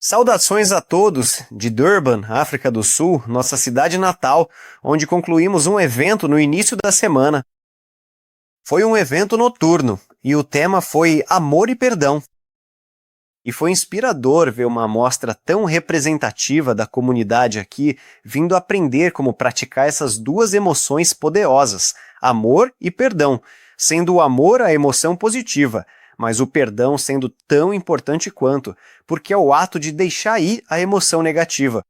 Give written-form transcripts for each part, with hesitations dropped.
Saudações a todos de Durban, África do Sul, nossa cidade natal, onde concluímos um evento no início da semana. Foi um evento noturno e o tema foi Amor e Perdão. E foi inspirador ver uma amostra tão representativa da comunidade aqui vindo aprender como praticar essas duas emoções poderosas, amor e perdão, sendo o amor a emoção positiva, mas o perdão sendo tão importante quanto, porque é o ato de deixar ir a emoção negativa.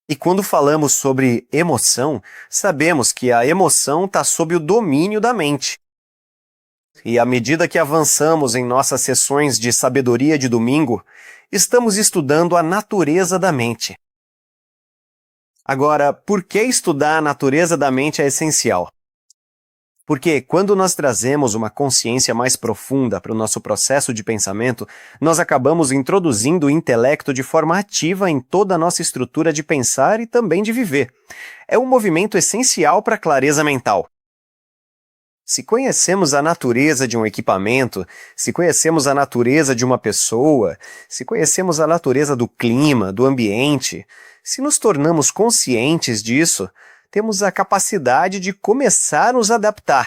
E quando falamos sobre emoção, sabemos que a emoção está sob o domínio da mente. E à medida que avançamos em nossas sessões de sabedoria de domingo, estamos estudando a natureza da mente. Agora, por que estudar a natureza da mente é essencial? Porque quando nós trazemos uma consciência mais profunda para o nosso processo de pensamento, nós acabamos introduzindo o intelecto de forma ativa em toda a nossa estrutura de pensar e também de viver. É um movimento essencial para a clareza mental. Se conhecemos a natureza de um equipamento, se conhecemos a natureza de uma pessoa, se conhecemos a natureza do clima, do ambiente, se nos tornamos conscientes disso, temos a capacidade de começar a nos adaptar.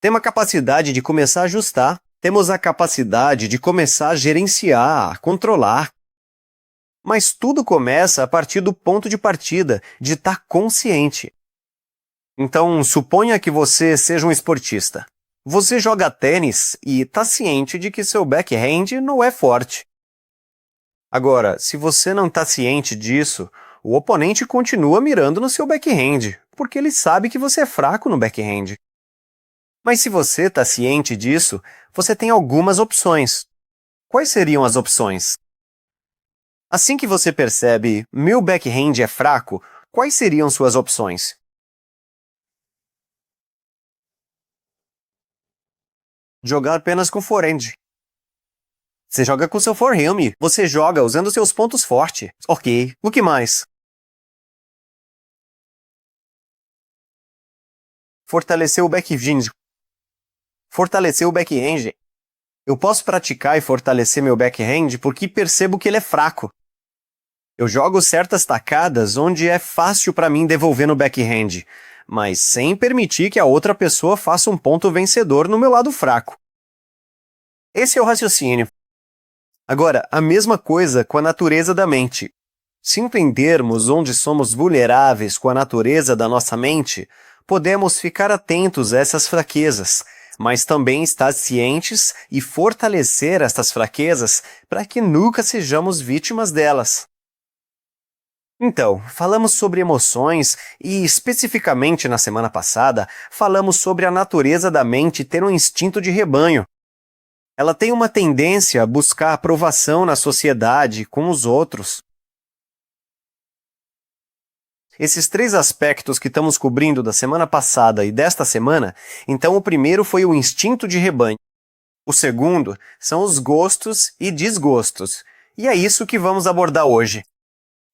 Temos a capacidade de começar a ajustar. Temos a capacidade de começar a gerenciar, a controlar. Mas tudo começa a partir do ponto de partida, de estar consciente. Então, suponha que você seja um esportista. Você joga tênis e está ciente de que seu backhand não é forte. Agora, se você não está ciente disso, o oponente continua mirando no seu backhand, porque ele sabe que você é fraco no backhand. Mas se você está ciente disso, você tem algumas opções. Quais seriam as opções? Assim que você percebe, meu backhand é fraco, quais seriam suas opções? Jogar apenas com forehand. Você joga com seu forehand, você joga usando seus pontos fortes. Ok, o que mais? Fortalecer o backhand. Fortalecer o backhand. Eu posso praticar e fortalecer meu backhand porque percebo que ele é fraco. Eu jogo certas tacadas onde é fácil para mim devolver no backhand, mas sem permitir que a outra pessoa faça um ponto vencedor no meu lado fraco. Esse é o raciocínio. Agora, a mesma coisa com a natureza da mente. Se entendermos onde somos vulneráveis com a natureza da nossa mente, podemos ficar atentos a essas fraquezas, mas também estar cientes e fortalecer estas fraquezas para que nunca sejamos vítimas delas. Então, falamos sobre emoções e, especificamente na semana passada, falamos sobre a natureza da mente ter um instinto de rebanho. Ela tem uma tendência a buscar aprovação na sociedade, com os outros. Esses três aspectos que estamos cobrindo da semana passada e desta semana, então o primeiro foi o instinto de rebanho. O segundo são os gostos e desgostos. E é isso que vamos abordar hoje.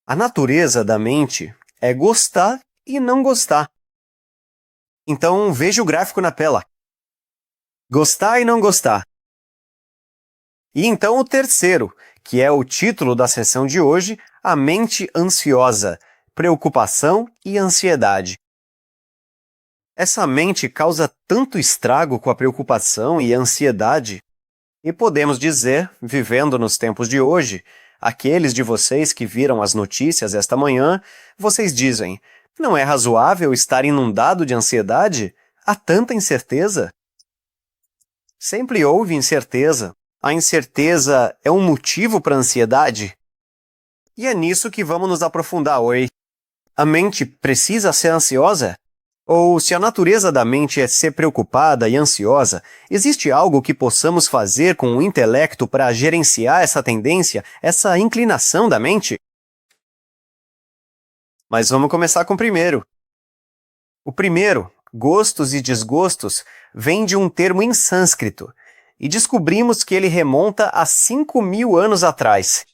A natureza da mente é gostar e não gostar. Então veja o gráfico na tela. Gostar e não gostar. E então o terceiro, que é o título da sessão de hoje, a mente ansiosa, preocupação e ansiedade. Essa mente causa tanto estrago com a preocupação e a ansiedade, e podemos dizer, vivendo nos tempos de hoje, aqueles de vocês que viram as notícias esta manhã, vocês dizem, não é razoável estar inundado de ansiedade? Há tanta incerteza? Sempre houve incerteza. A incerteza é um motivo para a ansiedade? E é nisso que vamos nos aprofundar hoje. A mente precisa ser ansiosa? Ou se a natureza da mente é ser preocupada e ansiosa, existe algo que possamos fazer com o intelecto para gerenciar essa tendência, essa inclinação da mente? Mas vamos começar com o primeiro. O primeiro, gostos e desgostos, vem de um termo em sânscrito, e descobrimos que ele remonta a 5.000 anos atrás.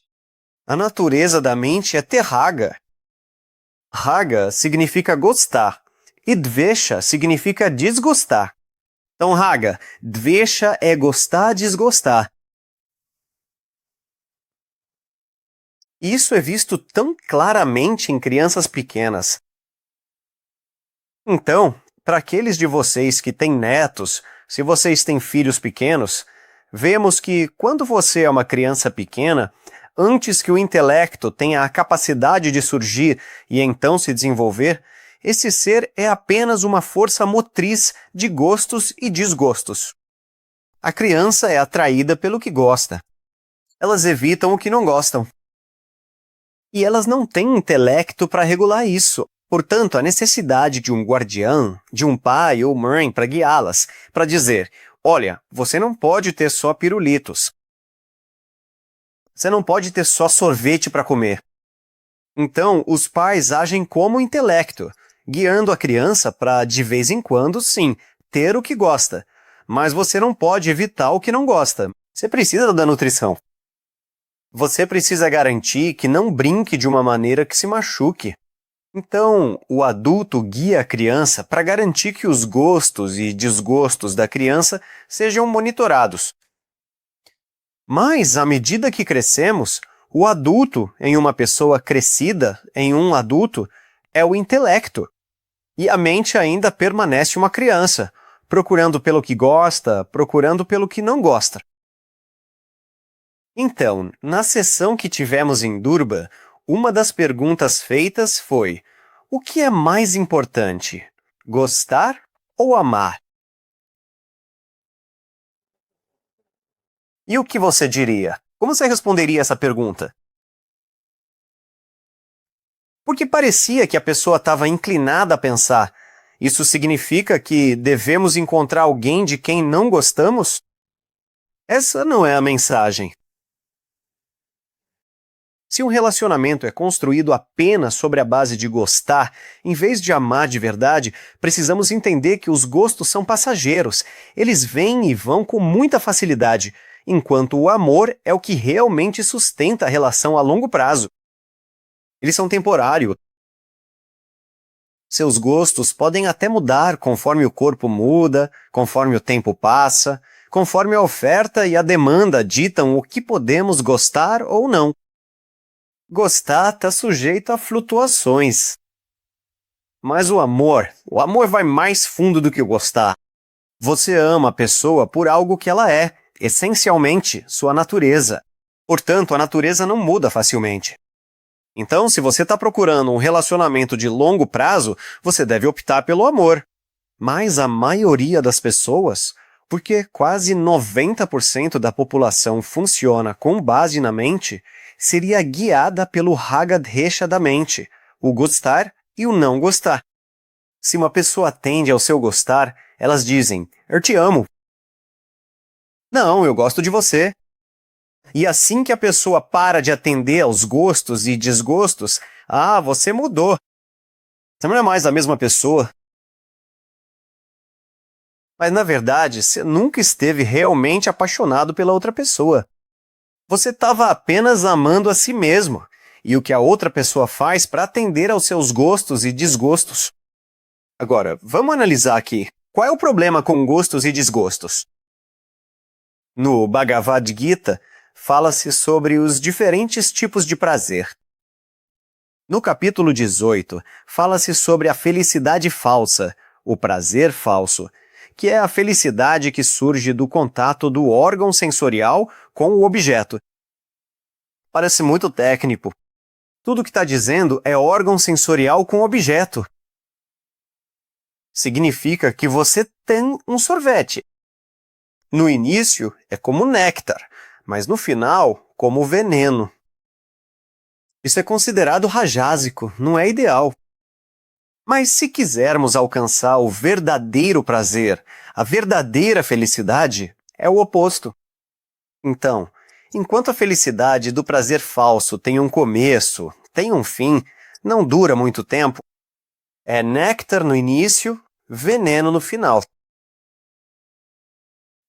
A natureza da mente é ter raga. Raga significa gostar, e dvesha significa desgostar. Então, raga, dvesha é gostar, desgostar. E isso é visto tão claramente em crianças pequenas. Então, para aqueles de vocês que têm netos, se vocês têm filhos pequenos, vemos que quando você é uma criança pequena, antes que o intelecto tenha a capacidade de surgir e então se desenvolver, esse ser é apenas uma força motriz de gostos e desgostos. A criança é atraída pelo que gosta. Elas evitam o que não gostam. E elas não têm intelecto para regular isso. Portanto, a necessidade de um guardião, de um pai ou mãe para guiá-las, para dizer, olha, você não pode ter só pirulitos. Você não pode ter só sorvete para comer. Então, os pais agem como intelecto, guiando a criança para, de vez em quando, sim, ter o que gosta. Mas você não pode evitar o que não gosta. Você precisa da nutrição. Você precisa garantir que não brinque de uma maneira que se machuque. Então, o adulto guia a criança para garantir que os gostos e desgostos da criança sejam monitorados. Mas, à medida que crescemos, o adulto em uma pessoa crescida, em um adulto, é o intelecto. E a mente ainda permanece uma criança, procurando pelo que gosta, procurando pelo que não gosta. Então, na sessão que tivemos em Durban, uma das perguntas feitas foi: o que é mais importante, gostar ou amar? E o que você diria? Como você responderia essa pergunta? Porque parecia que a pessoa estava inclinada a pensar: isso significa que devemos encontrar alguém de quem não gostamos? Essa não é a mensagem. Se um relacionamento é construído apenas sobre a base de gostar, em vez de amar de verdade, precisamos entender que os gostos são passageiros. Eles vêm e vão com muita facilidade, enquanto o amor é o que realmente sustenta a relação a longo prazo. Eles são temporários. Seus gostos podem até mudar conforme o corpo muda, conforme o tempo passa, conforme a oferta e a demanda ditam o que podemos gostar ou não. Gostar está sujeito a flutuações. Mas o amor vai mais fundo do que o gostar. Você ama a pessoa por algo que ela é, essencialmente, sua natureza. Portanto, a natureza não muda facilmente. Então, se você está procurando um relacionamento de longo prazo, você deve optar pelo amor. Mas a maioria das pessoas, porque quase 90% da população funciona com base na mente, seria guiada pelo Ragadresha da mente, o gostar e o não gostar. Se uma pessoa atende ao seu gostar, elas dizem, eu te amo. Não, eu gosto de você. E assim que a pessoa para de atender aos gostos e desgostos, você mudou. Você não é mais a mesma pessoa. Mas na verdade, você nunca esteve realmente apaixonado pela outra pessoa. Você estava apenas amando a si mesmo e o que a outra pessoa faz para atender aos seus gostos e desgostos. Agora, vamos analisar aqui. Qual é o problema com gostos e desgostos? No Bhagavad Gita, fala-se sobre os diferentes tipos de prazer. No capítulo 18, fala-se sobre a felicidade falsa, o prazer falso, que é a felicidade que surge do contato do órgão sensorial com o objeto. Parece muito técnico. Tudo o que está dizendo é órgão sensorial com objeto. Significa que você tem um sorvete. No início é como néctar, mas no final como veneno. Isso é considerado rajásico, não é ideal. Mas se quisermos alcançar o verdadeiro prazer, a verdadeira felicidade, é o oposto. Então, enquanto a felicidade do prazer falso tem um começo, tem um fim, não dura muito tempo, é néctar no início, veneno no final.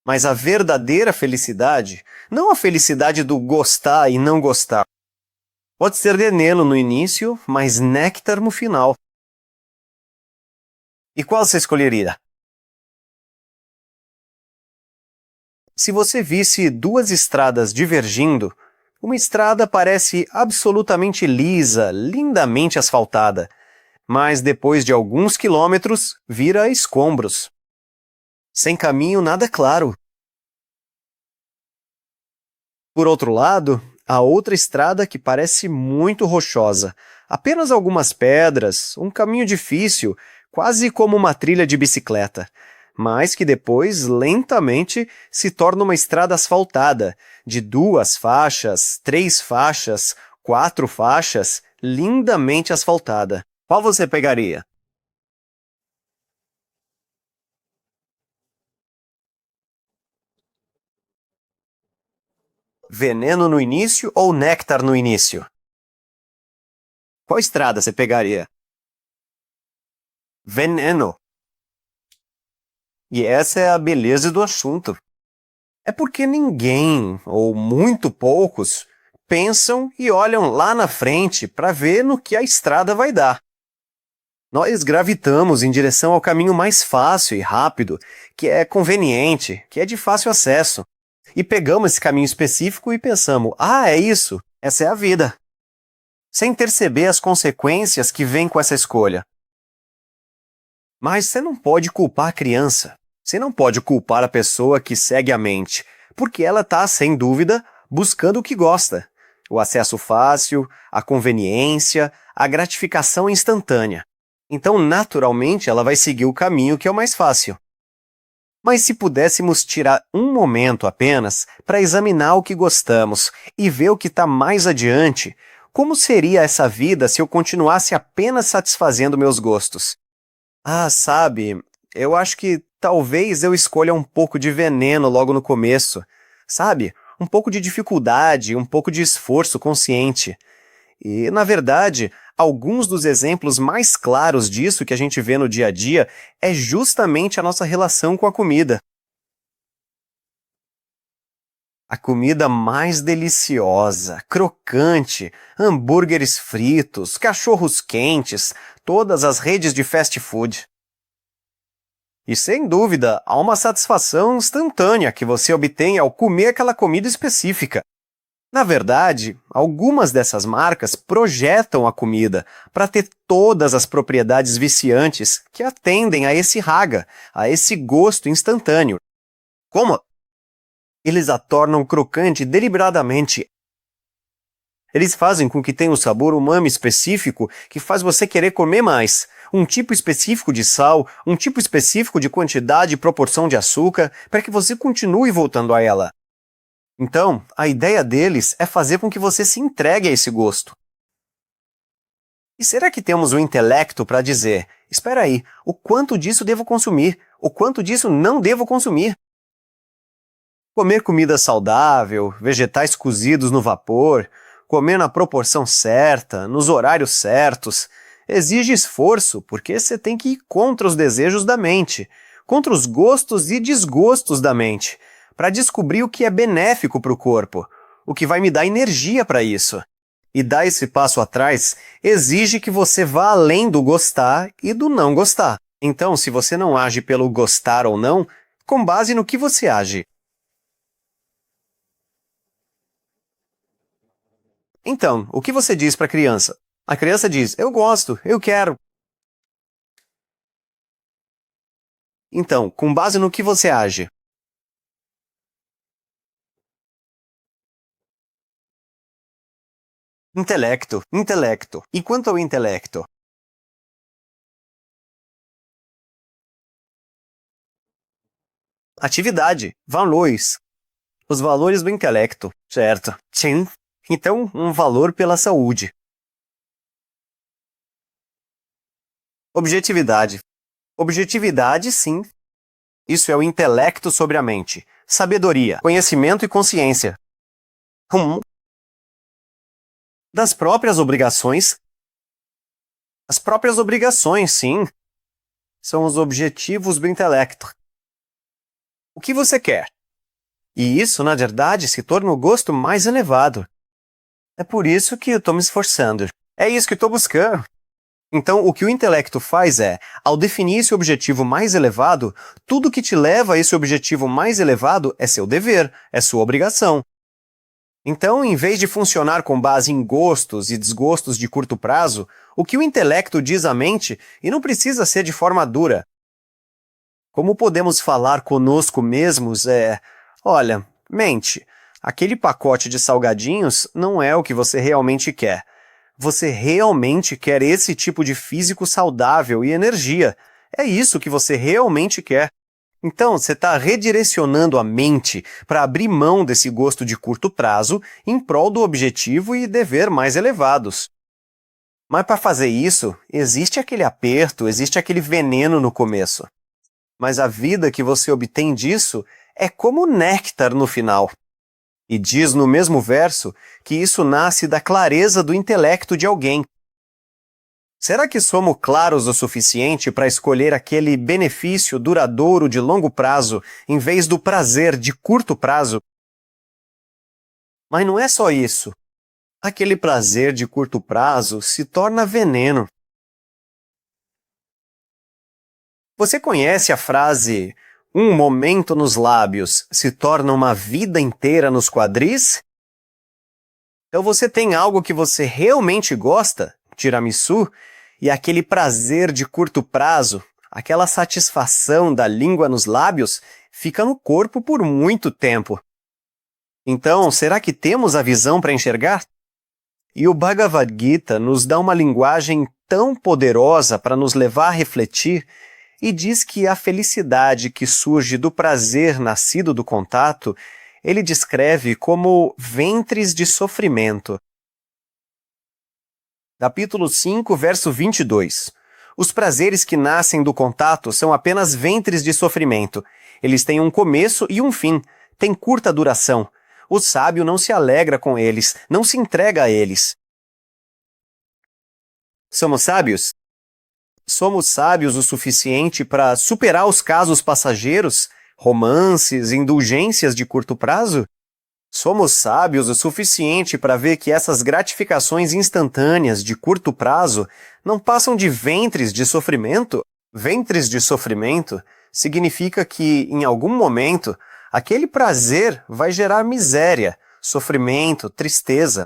Mas a verdadeira felicidade, não a felicidade do gostar e não gostar, pode ser veneno no início, mas néctar no final. E qual você escolheria? Se você visse duas estradas divergindo, Uma estrada parece absolutamente lisa, lindamente asfaltada, mas depois de alguns quilômetros vira escombros. Sem caminho, nada claro. Por outro lado, há outra estrada que parece muito rochosa. Apenas algumas pedras, um caminho difícil, quase como uma trilha de bicicleta, mas que depois, lentamente, se torna uma estrada asfaltada, de 2 faixas, 3 faixas, 4 faixas, lindamente asfaltada. Qual você pegaria? Veneno no início ou néctar no início? Qual estrada você pegaria? Veneno. E essa é a beleza do assunto. É porque ninguém, ou muito poucos, pensam e olham lá na frente para ver no que a estrada vai dar. Nós gravitamos em direção ao caminho mais fácil e rápido, que é conveniente, que é de fácil acesso. E pegamos esse caminho específico e pensamos: ah, é isso, essa é a vida. Sem perceber as consequências que vêm com essa escolha. Mas você não pode culpar a criança. Você não pode culpar a pessoa que segue a mente, porque ela está, sem dúvida, buscando o que gosta. O acesso fácil, a conveniência, a gratificação instantânea. Então, naturalmente, ela vai seguir o caminho que é o mais fácil. Mas se pudéssemos tirar um momento apenas para examinar o que gostamos e ver o que está mais adiante, como seria essa vida se eu continuasse apenas satisfazendo meus gostos? Ah, sabe, eu acho que talvez eu escolha um pouco de veneno logo no começo. Sabe? Um pouco de dificuldade, um pouco de esforço consciente. E, na verdade, alguns dos exemplos mais claros disso que a gente vê no dia a dia é justamente a nossa relação com a comida. A comida mais deliciosa, crocante, hambúrgueres fritos, cachorros quentes, todas as redes de fast food. E sem dúvida, há uma satisfação instantânea que você obtém ao comer aquela comida específica. Na verdade, algumas dessas marcas projetam a comida para ter todas as propriedades viciantes que atendem a esse raga, a esse gosto instantâneo. Como? Eles a tornam crocante deliberadamente. Eles fazem com que tenha um sabor umami específico que faz você querer comer mais. Um tipo específico de sal, um tipo específico de quantidade e proporção de açúcar, para que você continue voltando a ela. Então, a ideia deles é fazer com que você se entregue a esse gosto. E será que temos o intelecto para dizer: espera aí, o quanto disso devo consumir? O quanto disso não devo consumir? Comer comida saudável, vegetais cozidos no vapor, comer na proporção certa, nos horários certos, exige esforço, porque você tem que ir contra os desejos da mente, contra os gostos e desgostos da mente, para descobrir o que é benéfico para o corpo, o que vai me dar energia para isso. E dar esse passo atrás exige que você vá além do gostar e do não gostar. Então, se você não age pelo gostar ou não, com base no que você age. Então, o que você diz para a criança? A criança diz: eu gosto, eu quero. Então, com base no que você age? Intelecto, intelecto. E quanto ao intelecto? Atividade, valores. Os valores do intelecto, certo? Sim. Então, um valor pela saúde. Objetividade. Objetividade, sim. Isso é o intelecto sobre a mente. Sabedoria, conhecimento e consciência. Hum. Das próprias obrigações. As próprias obrigações, sim. São os objetivos do intelecto. O que você quer? E isso, na verdade, se torna o gosto mais elevado. É por isso que eu estou me esforçando. É isso que estou buscando. Então, o que o intelecto faz é, ao definir esse objetivo mais elevado, tudo que te leva a esse objetivo mais elevado é seu dever, é sua obrigação. Então, em vez de funcionar com base em gostos e desgostos de curto prazo, o que o intelecto diz à mente, e não precisa ser de forma dura. Como podemos falar conosco mesmos olha, mente, aquele pacote de salgadinhos não é o que você realmente quer. Você realmente quer esse tipo de físico saudável e energia. É isso que você realmente quer. Então, você está redirecionando a mente para abrir mão desse gosto de curto prazo em prol do objetivo e dever mais elevados. Mas para fazer isso, existe aquele aperto, existe aquele veneno no começo. Mas a vida que você obtém disso é como néctar no final. E diz no mesmo verso que isso nasce da clareza do intelecto de alguém. Será que somos claros o suficiente para escolher aquele benefício duradouro de longo prazo em vez do prazer de curto prazo? Mas não é só isso. Aquele prazer de curto prazo se torna veneno. Você conhece a frase "um momento nos lábios se torna uma vida inteira nos quadris"? Então você tem algo que você realmente gosta, tiramisu, e aquele prazer de curto prazo, aquela satisfação da língua nos lábios, fica no corpo por muito tempo. Então, será que temos a visão para enxergar? E o Bhagavad Gita nos dá uma linguagem tão poderosa para nos levar a refletir e diz que a felicidade que surge do prazer nascido do contato, ele descreve como ventres de sofrimento. Capítulo 5, verso 22. Os prazeres que nascem do contato são apenas ventres de sofrimento. Eles têm um começo e um fim, têm curta duração. O sábio não se alegra com eles, não se entrega a eles. Somos sábios? Somos sábios o suficiente para superar os casos passageiros, romances, indulgências de curto prazo? Somos sábios o suficiente para ver que essas gratificações instantâneas de curto prazo não passam de ventres de sofrimento? Ventres de sofrimento significa que, em algum momento, aquele prazer vai gerar miséria, sofrimento, tristeza.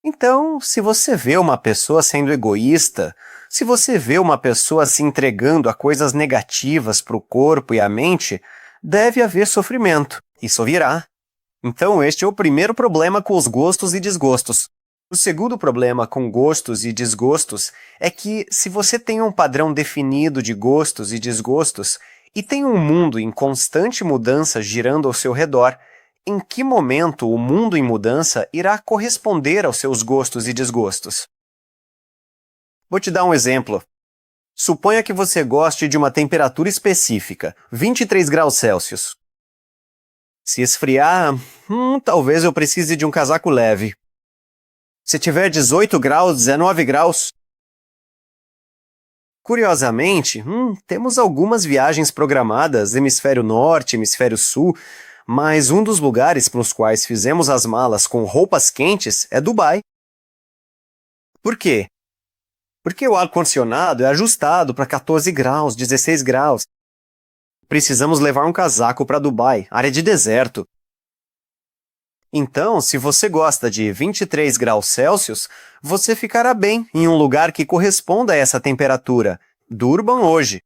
Então, se você vê uma pessoa sendo egoísta, se você vê uma pessoa se entregando a coisas negativas para o corpo e a mente, deve haver sofrimento. Isso virá. Então, este é o primeiro problema com os gostos e desgostos. O segundo problema com gostos e desgostos é que, se você tem um padrão definido de gostos e desgostos e tem um mundo em constante mudança girando ao seu redor, em que momento o mundo em mudança irá corresponder aos seus gostos e desgostos? Vou te dar um exemplo. Suponha que você goste de uma temperatura específica, 23 graus Celsius. Se esfriar, talvez eu precise de um casaco leve. Se tiver 18 graus, 19 graus... Curiosamente, temos algumas viagens programadas, hemisfério norte, hemisfério sul, mas um dos lugares para os quais fizemos as malas com roupas quentes é Dubai. Por quê? Porque o ar-condicionado é ajustado para 14 graus, 16 graus. Precisamos levar um casaco para Dubai, área de deserto. Então, se você gosta de 23 graus Celsius, você ficará bem em um lugar que corresponda a essa temperatura. Durban hoje.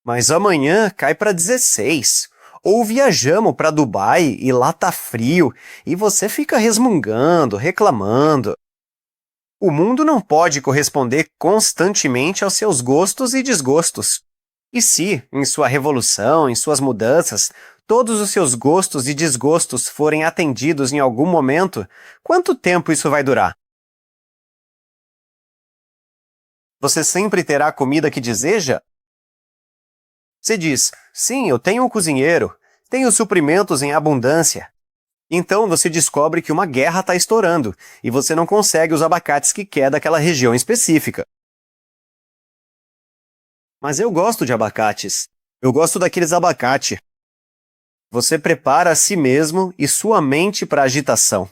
Mas amanhã cai para 16. Ou viajamos para Dubai e lá tá frio e você fica resmungando, reclamando. O mundo não pode corresponder constantemente aos seus gostos e desgostos. E se, em sua revolução, em suas mudanças, todos os seus gostos e desgostos forem atendidos em algum momento, quanto tempo isso vai durar? Você sempre terá a comida que deseja? Você diz, sim, eu tenho um cozinheiro, tenho suprimentos em abundância. Então você descobre que uma guerra está estourando e você não consegue os abacates que quer daquela região específica. Mas eu gosto de abacates. Eu gosto daqueles abacate. Você prepara a si mesmo e sua mente para a agitação.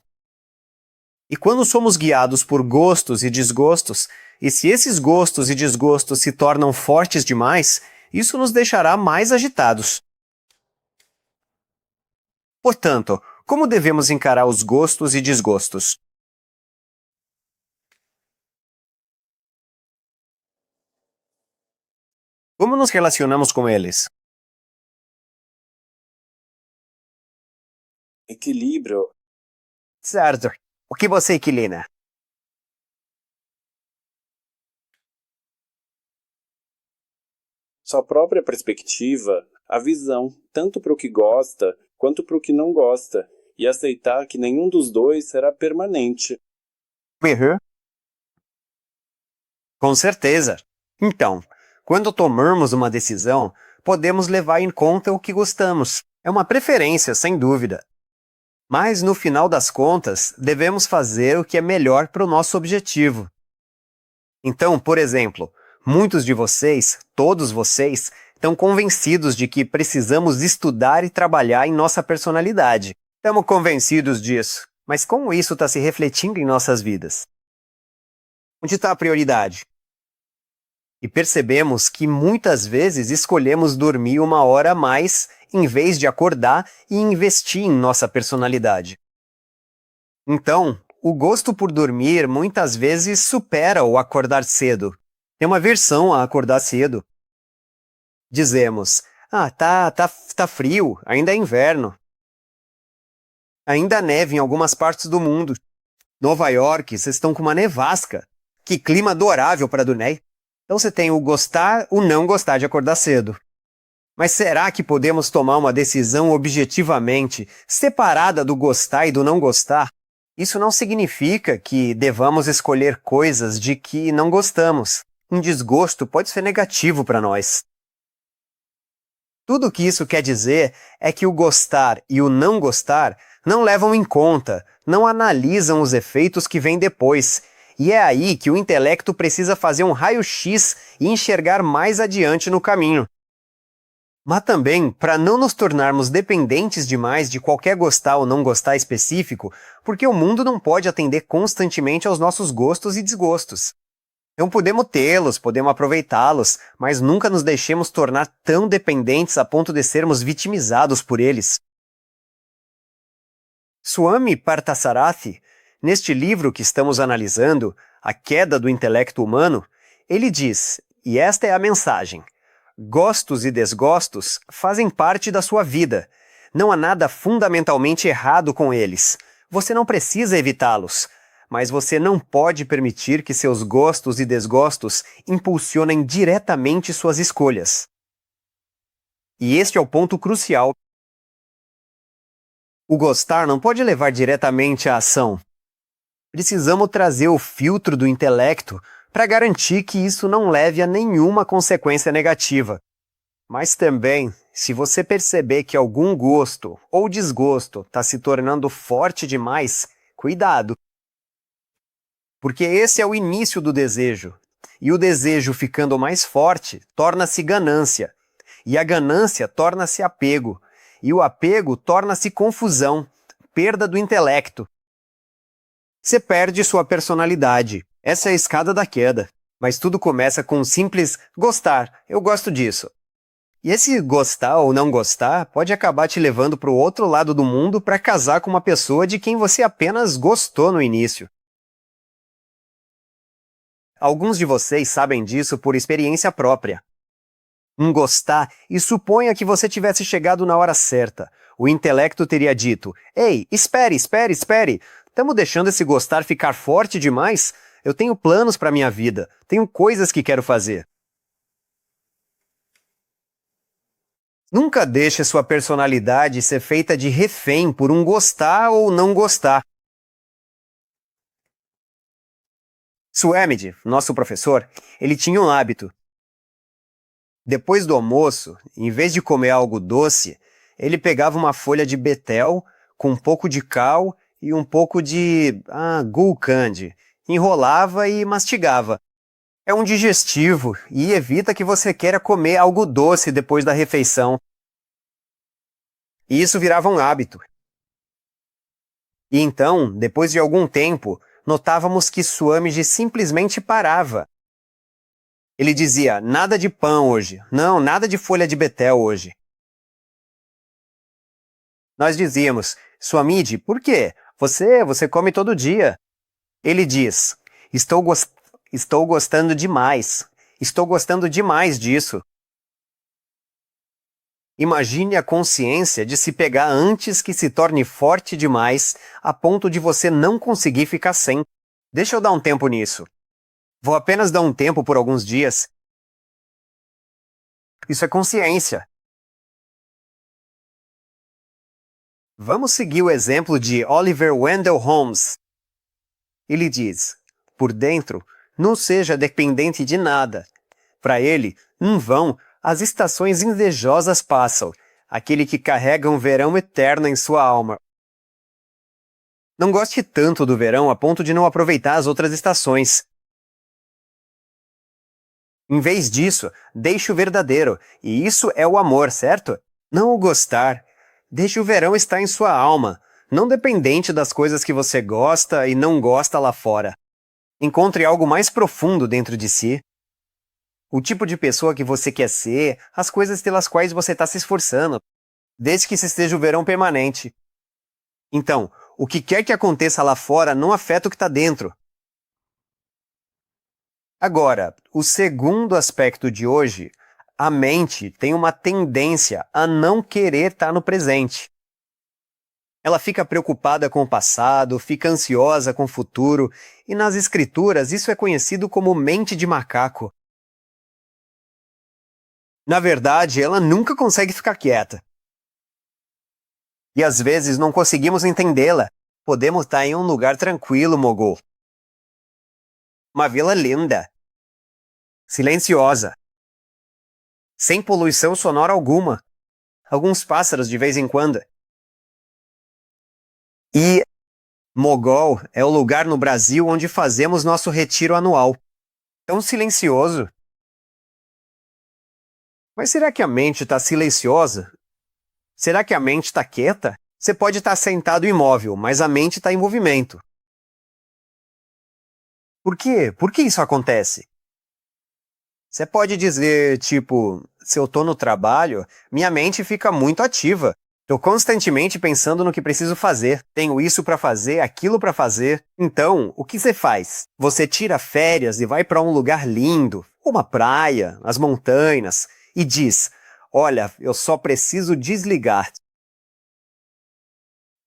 E quando somos guiados por gostos e desgostos, e se esses gostos e desgostos se tornam fortes demais, isso nos deixará mais agitados. Portanto, Como devemos encarar os gostos e desgostos? Como nos relacionamos com eles? Equilíbrio. Certo. O que você equilibra? Sua própria perspectiva, a visão, tanto para o que gosta quanto para o que não gosta, e aceitar que nenhum dos dois será permanente. Uhum. Com certeza. Então, quando tomarmos uma decisão, podemos levar em conta o que gostamos. É uma preferência, sem dúvida. Mas, no final das contas, devemos fazer o que é melhor para o nosso objetivo. Então, por exemplo, muitos de vocês, todos vocês, estão convencidos de que precisamos estudar e trabalhar em nossa personalidade. Estamos convencidos disso, mas como isso está se refletindo em nossas vidas? Onde está a prioridade? E percebemos que muitas vezes escolhemos dormir uma hora a mais em vez de acordar e investir em nossa personalidade. Então, o gosto por dormir muitas vezes supera o acordar cedo. Tem uma versão a acordar cedo. Dizemos: tá frio, ainda é inverno. Ainda neve em algumas partes do mundo. Nova York, vocês estão com uma nevasca. Que clima adorável para dormir. Então você tem o gostar, o não gostar de acordar cedo. Mas será que podemos tomar uma decisão objetivamente, separada do gostar e do não gostar? Isso não significa que devamos escolher coisas de que não gostamos. Um desgosto pode ser negativo para nós. Tudo o que isso quer dizer é que o gostar e o não gostar não levam em conta, não analisam os efeitos que vêm depois. E é aí que o intelecto precisa fazer um raio-x e enxergar mais adiante no caminho. Mas também para não nos tornarmos dependentes demais de qualquer gostar ou não gostar específico, porque o mundo não pode atender constantemente aos nossos gostos e desgostos. Então podemos tê-los, podemos aproveitá-los, mas nunca nos deixemos tornar tão dependentes a ponto de sermos vitimizados por eles. Swami Parthasarathi, neste livro que estamos analisando, A Queda do Intelecto Humano, ele diz, e esta é a mensagem: gostos e desgostos fazem parte da sua vida. Não há nada fundamentalmente errado com eles. Você não precisa evitá-los, mas você não pode permitir que seus gostos e desgostos impulsionem diretamente suas escolhas. E este é o ponto crucial. O gostar não pode levar diretamente à ação. Precisamos trazer o filtro do intelecto para garantir que isso não leve a nenhuma consequência negativa. Mas também, se você perceber que algum gosto ou desgosto está se tornando forte demais, cuidado. Porque esse é o início do desejo. E o desejo ficando mais forte torna-se ganância. E a ganância torna-se apego. E o apego torna-se confusão, perda do intelecto. Você perde sua personalidade. Essa é a escada da queda. Mas tudo começa com um simples gostar. Eu gosto disso. E esse gostar ou não gostar pode acabar te levando para o outro lado do mundo para casar com uma pessoa de quem você apenas gostou no início. Alguns de vocês sabem disso por experiência própria. Um gostar e suponha que você tivesse chegado na hora certa. O intelecto teria dito: ei, espere, espere, espere. Estamos deixando esse gostar ficar forte demais? Eu tenho planos para minha vida. Tenho coisas que quero fazer. Nunca deixe sua personalidade ser feita de refém por um gostar ou não gostar. Swamiji, nosso professor, ele tinha um hábito. Depois do almoço, em vez de comer algo doce, ele pegava uma folha de betel com um pouco de cal e um pouco de gulkand, enrolava e mastigava. É um digestivo e evita que você queira comer algo doce depois da refeição. E isso virava um hábito. E então, depois de algum tempo, notávamos que Swamiji simplesmente parava. Ele dizia: nada de pão hoje. Não, nada de folha de betel hoje. Nós dizíamos: Swamiji, por quê? Você come todo dia. Ele diz, estou gostando demais. Estou gostando demais disso. Imagine a consciência de se pegar antes que se torne forte demais a ponto de você não conseguir ficar sem. Deixa eu dar um tempo nisso. Vou apenas dar um tempo por alguns dias. Isso é consciência. Vamos seguir o exemplo de Oliver Wendell Holmes. Ele diz, por dentro, não seja dependente de nada. Para ele, em vão, as estações invejosas passam, aquele que carrega um verão eterno em sua alma. Não goste tanto do verão a ponto de não aproveitar as outras estações. Em vez disso, deixe o verdadeiro, e isso é o amor, certo? Não o gostar. Deixe o verão estar em sua alma, não dependente das coisas que você gosta e não gosta lá fora. Encontre algo mais profundo dentro de si. O tipo de pessoa que você quer ser, as coisas pelas quais você está se esforçando, desde que se esteja o verão permanente. Então, o que quer que aconteça lá fora não afeta o que está dentro. Agora, o segundo aspecto de hoje, a mente tem uma tendência a não querer estar no presente. Ela fica preocupada com o passado, fica ansiosa com o futuro, e nas escrituras isso é conhecido como mente de macaco. Na verdade, ela nunca consegue ficar quieta. E às vezes não conseguimos entendê-la. Podemos estar em um lugar tranquilo, Mogul. Uma vila linda. Silenciosa. Sem poluição sonora alguma. Alguns pássaros de vez em quando. E Mogol é o lugar no Brasil onde fazemos nosso retiro anual. Tão silencioso. Mas será que a mente está silenciosa? Será que a mente está quieta? Você pode estar sentado imóvel, mas a mente está em movimento. Por quê? Por que isso acontece? Você pode dizer, tipo, se eu estou no trabalho, minha mente fica muito ativa. Estou constantemente pensando no que preciso fazer. Tenho isso para fazer, aquilo para fazer. Então, o que você faz? Você tira férias e vai para um lugar lindo, uma praia, as montanhas, e diz, olha, eu só preciso desligar.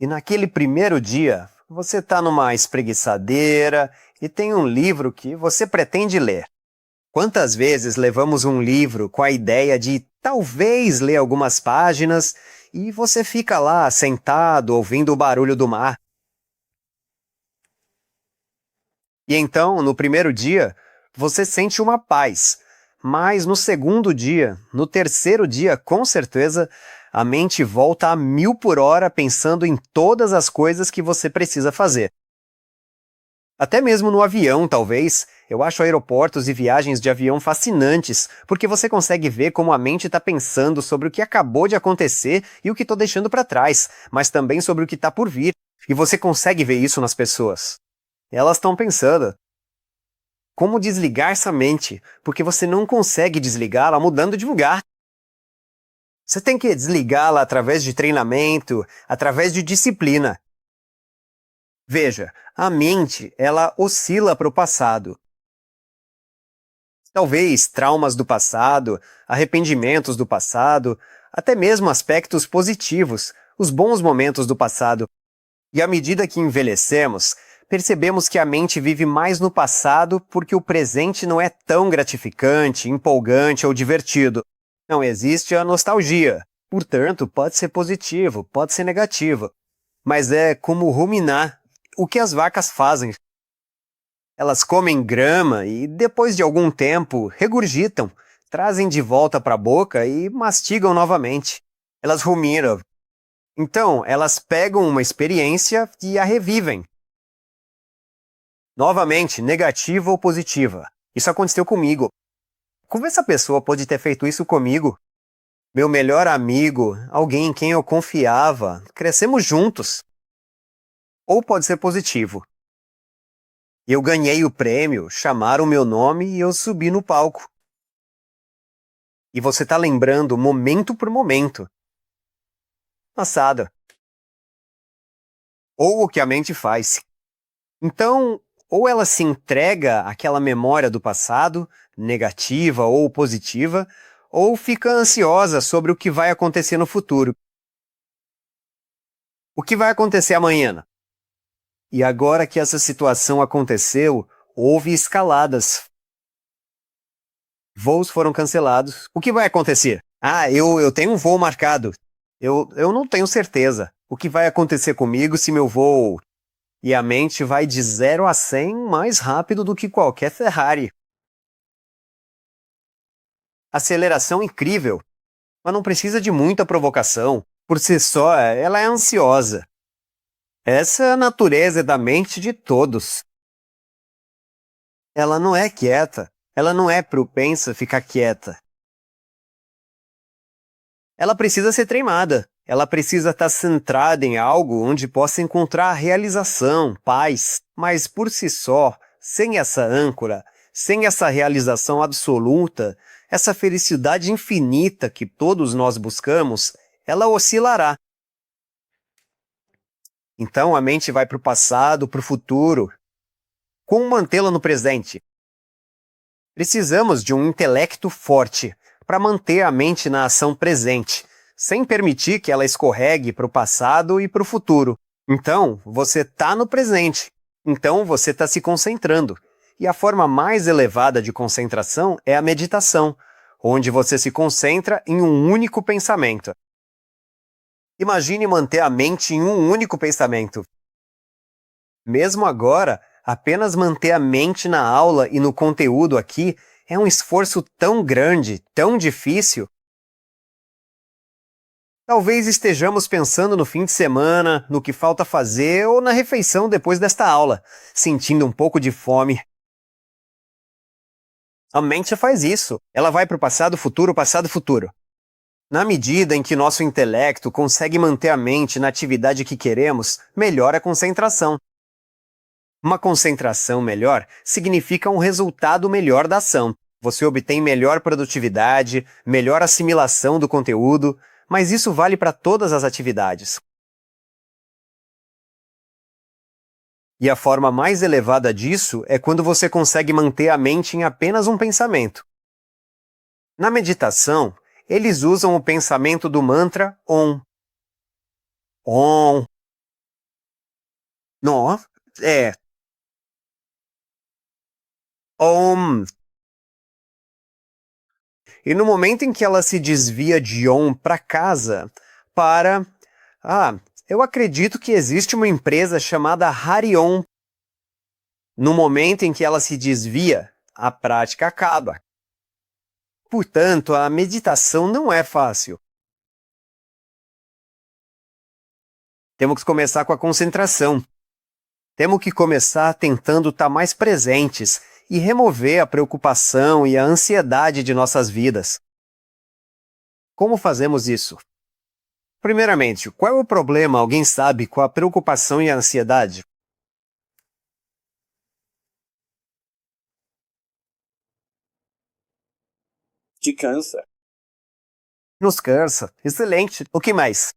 E naquele primeiro dia, você está numa espreguiçadeira e tem um livro que você pretende ler. Quantas vezes levamos um livro com a ideia de talvez ler algumas páginas e você fica lá sentado ouvindo o barulho do mar? E então, no primeiro dia, você sente uma paz, mas no segundo dia, no terceiro dia, com certeza, a mente volta a 1000 por hora pensando em todas as coisas que você precisa fazer. Até mesmo no avião, talvez, eu acho aeroportos e viagens de avião fascinantes, porque você consegue ver como a mente está pensando sobre o que acabou de acontecer e o que estou deixando para trás, mas também sobre o que está por vir, e você consegue ver isso nas pessoas. Elas estão pensando. Como desligar essa mente? Porque você não consegue desligá-la mudando de lugar. Você tem que desligá-la através de treinamento, através de disciplina. Veja, a mente, ela oscila para o passado. Talvez traumas do passado, arrependimentos do passado, até mesmo aspectos positivos, os bons momentos do passado. E à medida que envelhecemos, percebemos que a mente vive mais no passado porque o presente não é tão gratificante, empolgante ou divertido. Não existe a nostalgia. Portanto, pode ser positivo, pode ser negativo. Mas é como ruminar. O que as vacas fazem? Elas comem grama e, depois de algum tempo, regurgitam, trazem de volta para a boca e mastigam novamente. Elas ruminam. Então, elas pegam uma experiência e a revivem. Novamente, negativa ou positiva. Isso aconteceu comigo. Como essa pessoa pode ter feito isso comigo? Meu melhor amigo, alguém em quem eu confiava, crescemos juntos. Ou pode ser positivo. Eu ganhei o prêmio, chamaram meu nome e eu subi no palco. E você está lembrando momento por momento. Passado. ou o que a mente faz. Então, ou ela se entrega àquela memória do passado, negativa ou positiva, ou fica ansiosa sobre o que vai acontecer no futuro. O que vai acontecer amanhã? E agora que essa situação aconteceu, houve escaladas. Voos foram cancelados. O que vai acontecer? Eu tenho um voo marcado. Eu não tenho certeza. O que vai acontecer comigo se meu voo... E a mente vai de 0 a 100 mais rápido do que qualquer Ferrari. Aceleração incrível, mas não precisa de muita provocação. Por si só, ela é ansiosa. Essa é a natureza da mente de todos. Ela não é quieta. Ela não é propensa a ficar quieta. Ela precisa ser treinada. Ela precisa estar centrada em algo onde possa encontrar realização, paz. Mas por si só, sem essa âncora, sem essa realização absoluta, essa felicidade infinita que todos nós buscamos, ela oscilará. Então a mente vai para o passado, para o futuro. Como mantê-la no presente? Precisamos de um intelecto forte para manter a mente na ação presente, sem permitir que ela escorregue para o passado e para o futuro. Então, você está no presente. Então, você está se concentrando. E a forma mais elevada de concentração é a meditação, onde você se concentra em um único pensamento. Imagine manter a mente em um único pensamento. Mesmo agora, apenas manter a mente na aula e no conteúdo aqui é um esforço tão grande, tão difícil. Talvez estejamos pensando no fim de semana, no que falta fazer ou na refeição depois desta aula, sentindo um pouco de fome. A mente faz isso. Ela vai para o passado, futuro, passado, futuro. Na medida em que nosso intelecto consegue manter a mente na atividade que queremos, melhora a concentração. Uma concentração melhor significa um resultado melhor da ação. Você obtém melhor produtividade, melhor assimilação do conteúdo, mas isso vale para todas as atividades. E a forma mais elevada disso é quando você consegue manter a mente em apenas um pensamento. Na meditação, eles usam o pensamento do mantra Om. Om. Não, Om. E no momento em que ela se desvia de Om para casa, para... eu acredito que existe uma empresa chamada Hariom. No momento em que ela se desvia, a prática acaba. Portanto, a meditação não é fácil. Temos que começar com a concentração. Temos que começar tentando estar mais presentes e remover a preocupação e a ansiedade de nossas vidas. Como fazemos isso? Primeiramente, qual é o problema, alguém sabe, com a preocupação e a ansiedade? Te cansa. Nos cansa. Excelente. O que mais?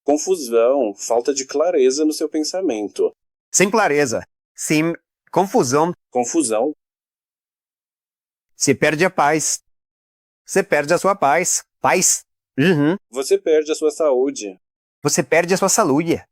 Confusão, falta de clareza no seu pensamento. Sem clareza. Sim, confusão. Confusão, Se perde a paz. Você perde a sua paz. Paz. Uhum. você perde a sua saúde. Você perde a sua saúde.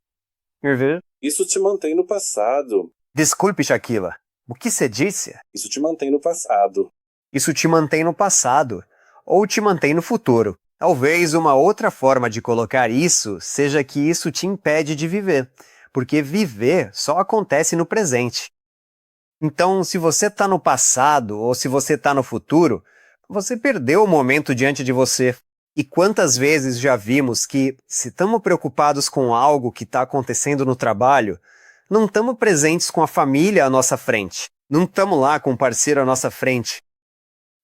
Uhum. Isso te mantém no passado. Desculpe, Shaquila. O que você disse? Isso te mantém no passado. Isso te mantém no passado. Ou te mantém no futuro. Talvez uma outra forma de colocar isso seja que isso te impede de viver. Porque viver só acontece no presente. Então, se você está no passado ou se você está no futuro, você perdeu o momento diante de você. E quantas vezes já vimos que, se estamos preocupados com algo que está acontecendo no trabalho, não estamos presentes com a família à nossa frente. Não estamos lá com o parceiro à nossa frente.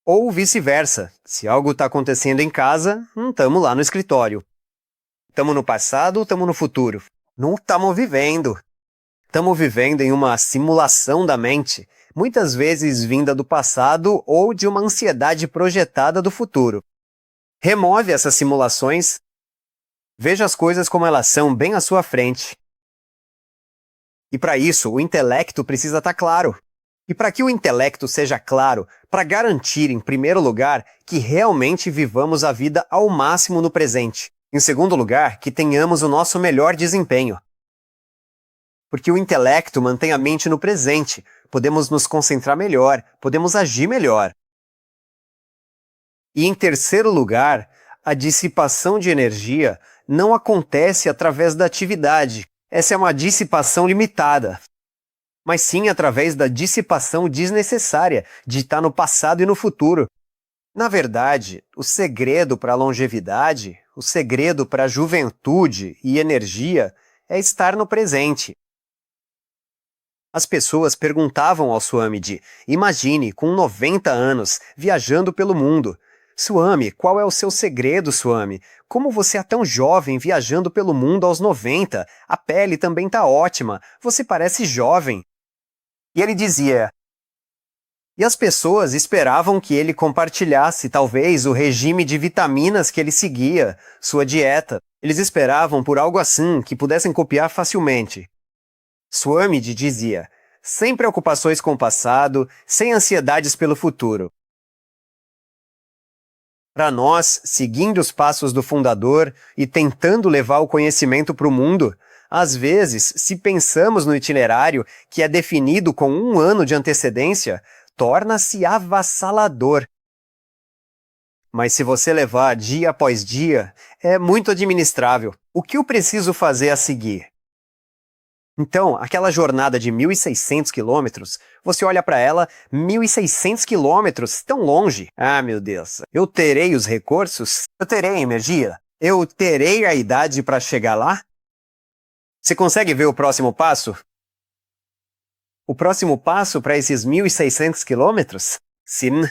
Ou vice-versa. Se algo está acontecendo em casa, não estamos lá no escritório. Estamos no passado ou estamos no futuro? Não estamos vivendo. Estamos vivendo em uma simulação da mente, muitas vezes vinda do passado ou de uma ansiedade projetada do futuro. Remove essas simulações Veja as coisas como elas são bem à sua frente. E para isso, o intelecto precisa estar claro. E para que o intelecto seja claro, para garantir, em primeiro lugar, que realmente vivamos a vida ao máximo no presente. Em segundo lugar, que tenhamos o nosso melhor desempenho. Porque o intelecto mantém a mente no presente, podemos nos concentrar melhor, podemos agir melhor. E em terceiro lugar, a dissipação de energia não acontece através da atividade. Essa é uma dissipação limitada. Mas sim através da dissipação desnecessária de estar no passado e no futuro. Na verdade, o segredo para a longevidade, o segredo para a juventude e energia é estar no presente. As pessoas perguntavam ao Swamiji, imagine, com 90 anos, viajando pelo mundo. Swami, qual é o seu segredo, Swami? Como você é tão jovem viajando pelo mundo aos 90? A pele também está ótima, você parece jovem. E ele dizia... E as pessoas esperavam que ele compartilhasse, talvez, o regime de vitaminas que ele seguia, sua dieta. Eles esperavam por algo assim que pudessem copiar facilmente. Swamiji dizia, sem preocupações com o passado, sem ansiedades pelo futuro. Para nós, seguindo os passos do fundador e tentando levar o conhecimento para o mundo, às vezes, se pensamos no itinerário que é definido com 1 ano de antecedência, torna-se avassalador. Mas se você levar dia após dia, é muito administrável. O que eu preciso fazer a seguir? Então, aquela jornada de 1.600 quilômetros, você olha para ela, 1.600 quilômetros, tão longe. Ah, meu Deus, eu terei os recursos? Eu terei a energia? Eu terei a idade para chegar lá? Você consegue ver o próximo passo? O próximo passo para esses 1.600 quilômetros? Sim.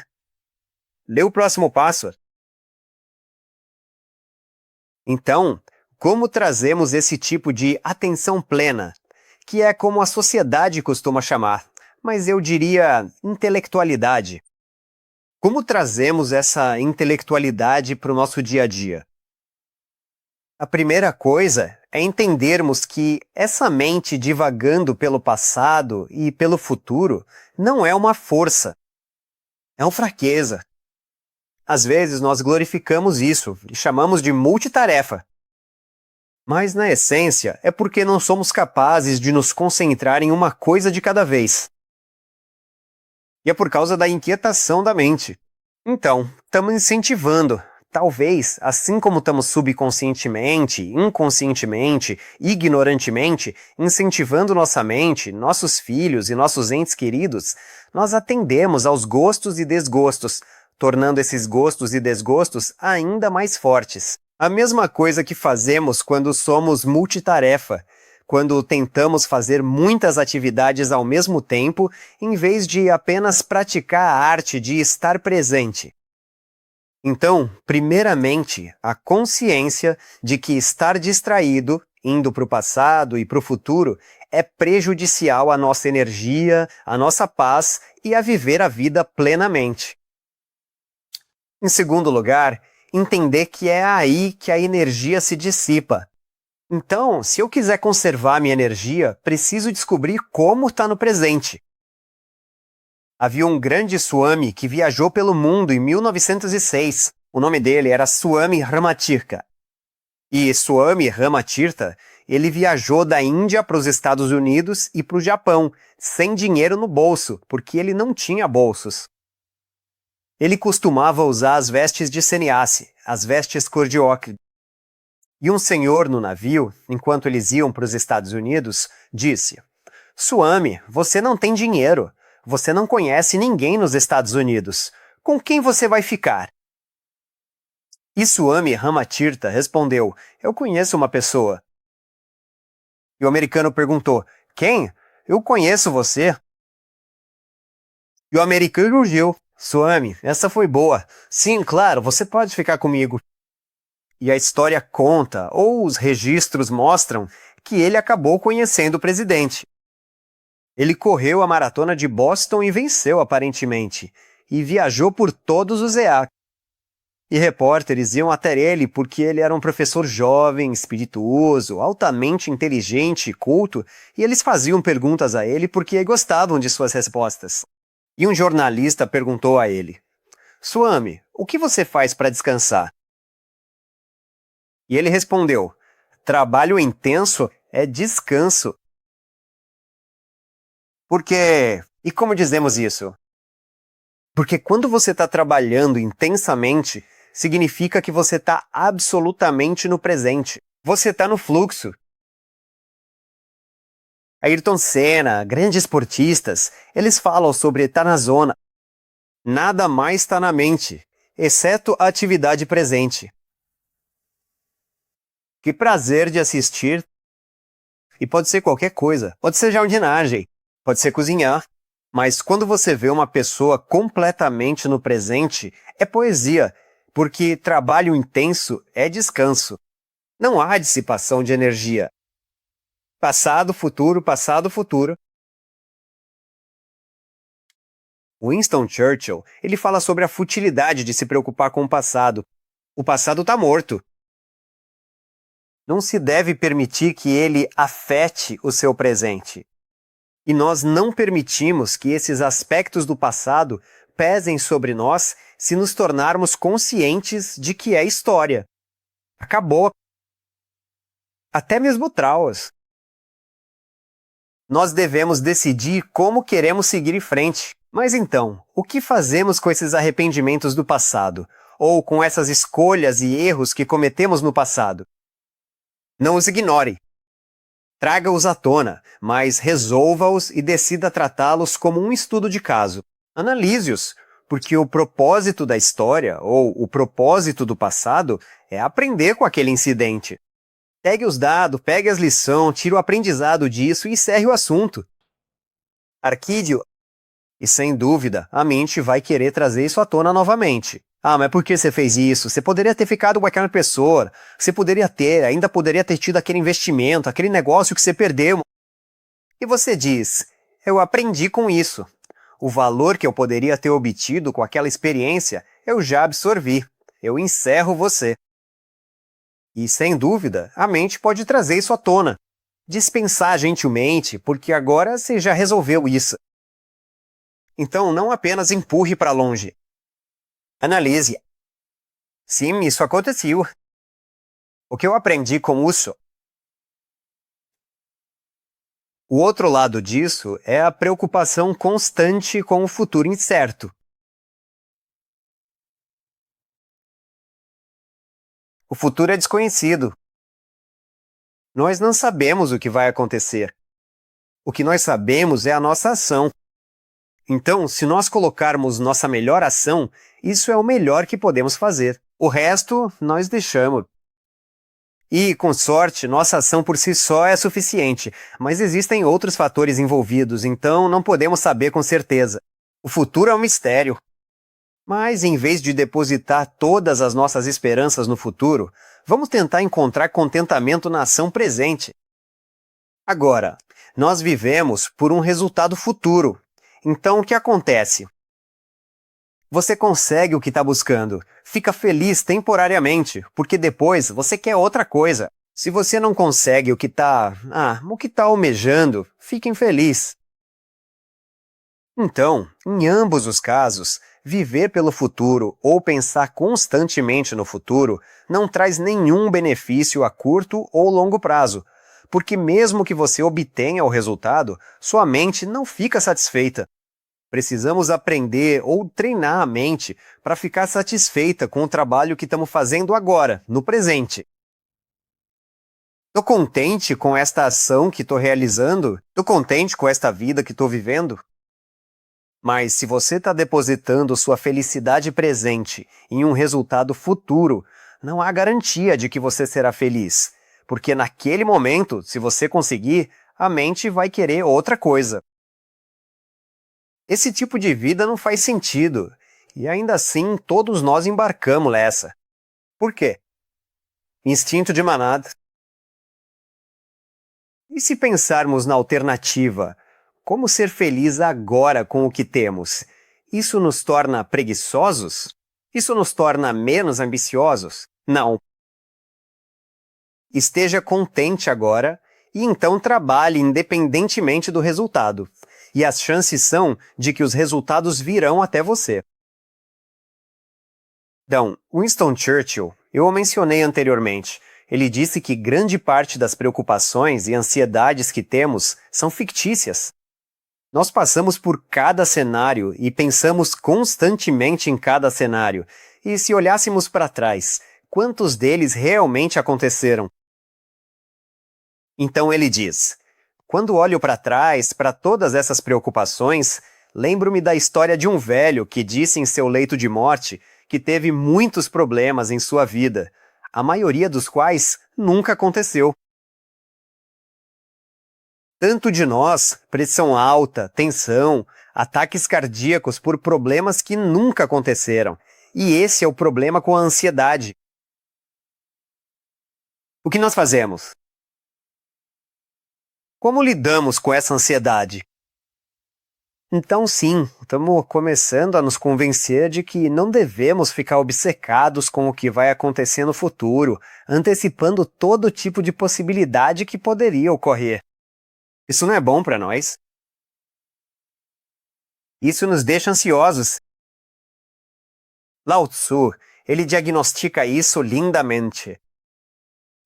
Lê o próximo passo. Então, como trazemos esse tipo de atenção plena, que é como a sociedade costuma chamar, mas eu diria intelectualidade? Como trazemos essa intelectualidade para o nosso dia a dia? A primeira coisa é entendermos que essa mente divagando pelo passado e pelo futuro não é uma força, é uma fraqueza. Às vezes nós glorificamos isso e chamamos de multitarefa. Mas, na essência, é porque não somos capazes de nos concentrar em uma coisa de cada vez. E é por causa da inquietação da mente. Então, estamos incentivando. Talvez, assim como estamos subconscientemente, inconscientemente, ignorantemente, incentivando nossa mente, nossos filhos e nossos entes queridos, nós atendemos aos gostos e desgostos, tornando esses gostos e desgostos ainda mais fortes. A mesma coisa que fazemos quando somos multitarefa, quando tentamos fazer muitas atividades ao mesmo tempo, em vez de apenas praticar a arte de estar presente. Então, primeiramente, a consciência de que estar distraído, indo para o passado e para o futuro, é prejudicial à nossa energia, à nossa paz e a viver a vida plenamente. Em segundo lugar, entender que é aí que a energia se dissipa. Então, se eu quiser conservar minha energia, preciso descobrir como está no presente. Havia um grande Swami que viajou pelo mundo em 1906. O nome dele era Swami Ramatirtha. E Swami Ramatirtha, ele viajou da Índia para os Estados Unidos e para o Japão, sem dinheiro no bolso, porque ele não tinha bolsos. Ele costumava usar as vestes de sannyasi, as vestes cor de ocre. E um senhor no navio, enquanto eles iam para os Estados Unidos, disse: Swami, você não tem dinheiro. Você não conhece ninguém nos Estados Unidos. Com quem você vai ficar? E Swami Ramatirtha respondeu: Eu conheço uma pessoa. E o americano perguntou: Quem? Eu conheço você. E o americano riu: Swami, essa foi boa. Sim, claro, você pode ficar comigo. E a história conta, ou os registros mostram, que ele acabou conhecendo o presidente. Ele correu a maratona de Boston e venceu, aparentemente, e viajou por todos os EA. E repórteres iam até ele porque ele era um professor jovem, espirituoso, altamente inteligente e culto, e eles faziam perguntas a ele porque gostavam de suas respostas. E um jornalista perguntou a ele: Swami, o que você faz para descansar? E ele respondeu: trabalho intenso é descanso. Por quê? E como dizemos isso? Porque quando você está trabalhando intensamente, significa que você está absolutamente no presente. Você está no fluxo. Ayrton Senna, grandes esportistas, eles falam sobre estar na zona. Nada mais está na mente, exceto a atividade presente. Que prazer de assistir. E pode ser qualquer coisa. Pode ser jardinagem, pode ser cozinhar. Mas quando você vê uma pessoa completamente no presente, é poesia, porque trabalho intenso é descanso. Não há dissipação de energia. Passado, futuro, passado, futuro. Winston Churchill, ele fala sobre a futilidade de se preocupar com o passado. O passado está morto. Não se deve permitir que ele afete o seu presente. E nós não permitimos que esses aspectos do passado pesem sobre nós se nos tornarmos conscientes de que é história. Acabou. Até mesmo traumas. Nós devemos decidir como queremos seguir em frente. Mas então, o que fazemos com esses arrependimentos do passado? Ou com essas escolhas e erros que cometemos no passado? Não os ignore. Traga-os à tona, mas resolva-os e decida tratá-los como um estudo de caso. Analise-os, porque o propósito da história, ou o propósito do passado, é aprender com aquele incidente. Pegue os dados, pegue as lições, tire o aprendizado disso e encerre o assunto. Arquídeo. E sem dúvida, a mente vai querer trazer isso à tona novamente. Ah, mas por que você fez isso? Você poderia ter ficado com aquela pessoa. Você ainda poderia ter tido aquele investimento, aquele negócio que você perdeu. E você diz, eu aprendi com isso. O valor que eu poderia ter obtido com aquela experiência, eu já absorvi. Eu encerro você. E sem dúvida, a mente pode trazer isso à tona. Dispensar gentilmente, porque agora você já resolveu isso. Então não apenas empurre para longe. Analise. Sim, isso aconteceu. O que eu aprendi com isso? O outro lado disso é a preocupação constante com o futuro incerto. O futuro é desconhecido. Nós não sabemos o que vai acontecer. O que nós sabemos é a nossa ação. Então, se nós colocarmos nossa melhor ação, isso é o melhor que podemos fazer. O resto, nós deixamos. E, com sorte, nossa ação por si só é suficiente, mas existem outros fatores envolvidos, então não podemos saber com certeza. O futuro é um mistério. Mas, em vez de depositar todas as nossas esperanças no futuro, vamos tentar encontrar contentamento na ação presente. Agora, nós vivemos por um resultado futuro. Então, o que acontece? Você consegue o que está buscando, fica feliz temporariamente, porque depois você quer outra coisa. Se você não consegue o que está almejando, fique infeliz. Então, em ambos os casos, viver pelo futuro ou pensar constantemente no futuro não traz nenhum benefício a curto ou longo prazo, porque mesmo que você obtenha o resultado, sua mente não fica satisfeita. Precisamos aprender ou treinar a mente para ficar satisfeita com o trabalho que estamos fazendo agora, no presente. Estou contente com esta ação que estou realizando? Estou contente com esta vida que estou vivendo? Mas se você está depositando sua felicidade presente em um resultado futuro, não há garantia de que você será feliz. Porque naquele momento, se você conseguir, a mente vai querer outra coisa. Esse tipo de vida não faz sentido, e ainda assim todos nós embarcamos nessa. Por quê? Instinto de manada. E se pensarmos na alternativa, como ser feliz agora com o que temos? Isso nos torna preguiçosos? Isso nos torna menos ambiciosos? Não. Esteja contente agora e então trabalhe independentemente do resultado. E as chances são de que os resultados virão até você. Então, Winston Churchill, eu o mencionei anteriormente. Ele disse que grande parte das preocupações e ansiedades que temos são fictícias. Nós passamos por cada cenário e pensamos constantemente em cada cenário. E se olhássemos para trás, quantos deles realmente aconteceram? Então ele diz: quando olho para trás, para todas essas preocupações, lembro-me da história de um velho que disse em seu leito de morte que teve muitos problemas em sua vida, a maioria dos quais nunca aconteceu. Tanto de nós, pressão alta, tensão, ataques cardíacos por problemas que nunca aconteceram. E esse é o problema com a ansiedade. O que nós fazemos? Como lidamos com essa ansiedade? Então, sim, estamos começando a nos convencer de que não devemos ficar obcecados com o que vai acontecer no futuro, antecipando todo tipo de possibilidade que poderia ocorrer. Isso não é bom para nós. Isso nos deixa ansiosos. Lao Tzu, ele diagnostica isso lindamente.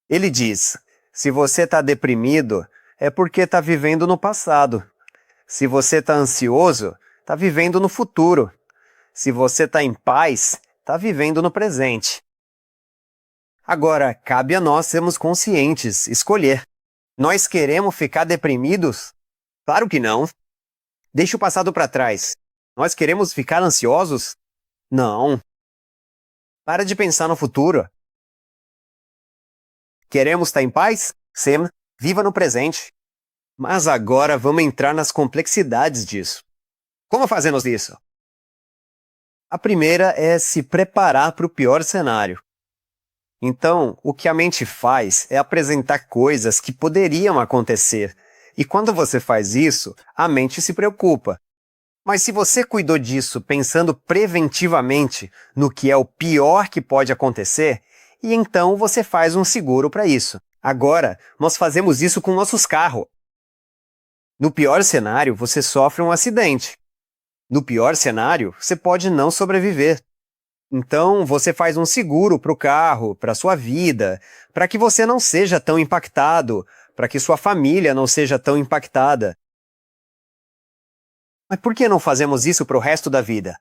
Ele diz: se você está deprimido, é porque está vivendo no passado. Se você está ansioso, está vivendo no futuro. Se você está em paz, está vivendo no presente. Agora, cabe a nós sermos conscientes, escolher. Nós queremos ficar deprimidos? Claro que não. Deixe o passado para trás. Nós queremos ficar ansiosos? Não. Para de pensar no futuro. Queremos estar em paz? Sim. Viva no presente. Mas agora vamos entrar nas complexidades disso. Como fazemos isso? A primeira é se preparar para o pior cenário. Então, o que a mente faz é apresentar coisas que poderiam acontecer. E quando você faz isso, a mente se preocupa. Mas se você cuidou disso pensando preventivamente no que é o pior que pode acontecer, e então você faz um seguro para isso. Agora, nós fazemos isso com nossos carros. No pior cenário, você sofre um acidente. No pior cenário, você pode não sobreviver. Então, você faz um seguro para o carro, para a sua vida, para que você não seja tão impactado, para que sua família não seja tão impactada. Mas por que não fazemos isso para o resto da vida?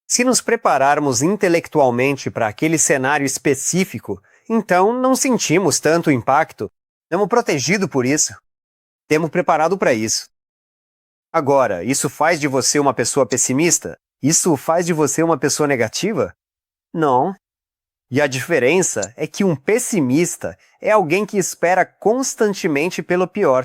Se nos prepararmos intelectualmente para aquele cenário específico, então não sentimos tanto impacto. Estamos protegidos por isso. Temos preparado para isso. Agora, isso faz de você uma pessoa pessimista? Isso faz de você uma pessoa negativa? Não. E a diferença é que um pessimista é alguém que espera constantemente pelo pior.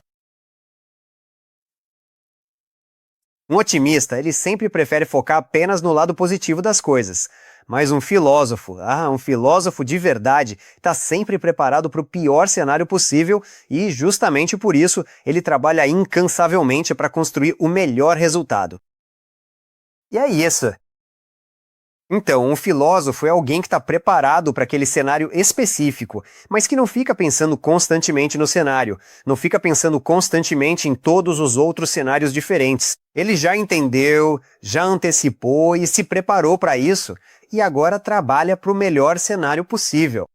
Um otimista, ele sempre prefere focar apenas no lado positivo das coisas. Mas um filósofo de verdade, está sempre preparado para o pior cenário possível e, justamente por isso, ele trabalha incansavelmente para construir o melhor resultado. E é isso. Então, um filósofo é alguém que está preparado para aquele cenário específico, mas que não fica pensando constantemente no cenário, não fica pensando constantemente em todos os outros cenários diferentes. Ele já entendeu, já antecipou e se preparou para isso, e agora trabalha para o melhor cenário possível.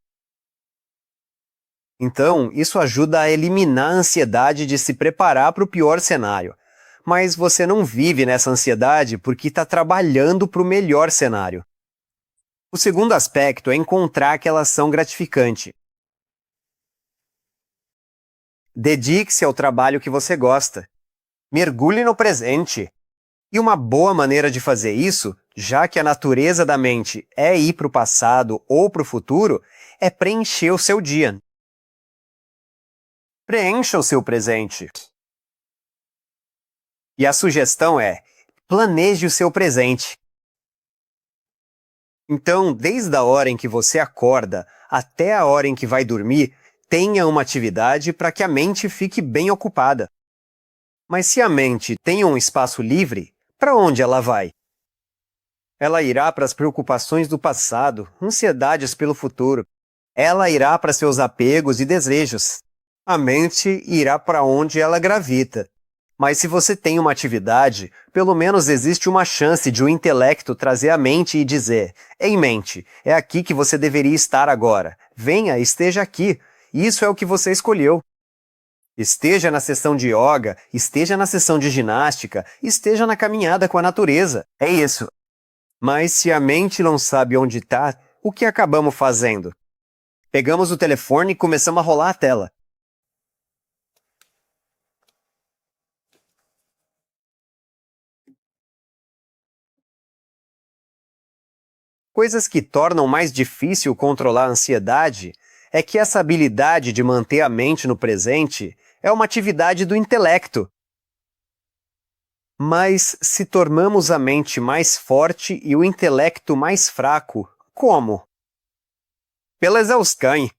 Então, isso ajuda a eliminar a ansiedade de se preparar para o pior cenário. Mas você não vive nessa ansiedade porque está trabalhando para o melhor cenário. O segundo aspecto é encontrar aquela ação gratificante. Dedique-se ao trabalho que você gosta. Mergulhe no presente. E uma boa maneira de fazer isso, já que a natureza da mente é ir para o passado ou para o futuro, é preencher o seu dia. Preencha o seu presente. E a sugestão é: planeje o seu presente. Então, desde a hora em que você acorda até a hora em que vai dormir, tenha uma atividade para que a mente fique bem ocupada. Mas se a mente tem um espaço livre, para onde ela vai? Ela irá para as preocupações do passado, ansiedades pelo futuro. Ela irá para seus apegos e desejos. A mente irá para onde ela gravita. Mas se você tem uma atividade, pelo menos existe uma chance de o intelecto trazer a mente e dizer: Ei, mente, é aqui que você deveria estar agora. Venha, esteja aqui. Isso é o que você escolheu. Esteja na sessão de yoga, esteja na sessão de ginástica, esteja na caminhada com a natureza. É isso. Mas se a mente não sabe onde está, o que acabamos fazendo? Pegamos o telefone e começamos a rolar a tela. Coisas que tornam mais difícil controlar a ansiedade é que essa habilidade de manter a mente no presente é uma atividade do intelecto. Mas se tornamos a mente mais forte e o intelecto mais fraco, como? Pela exaustão.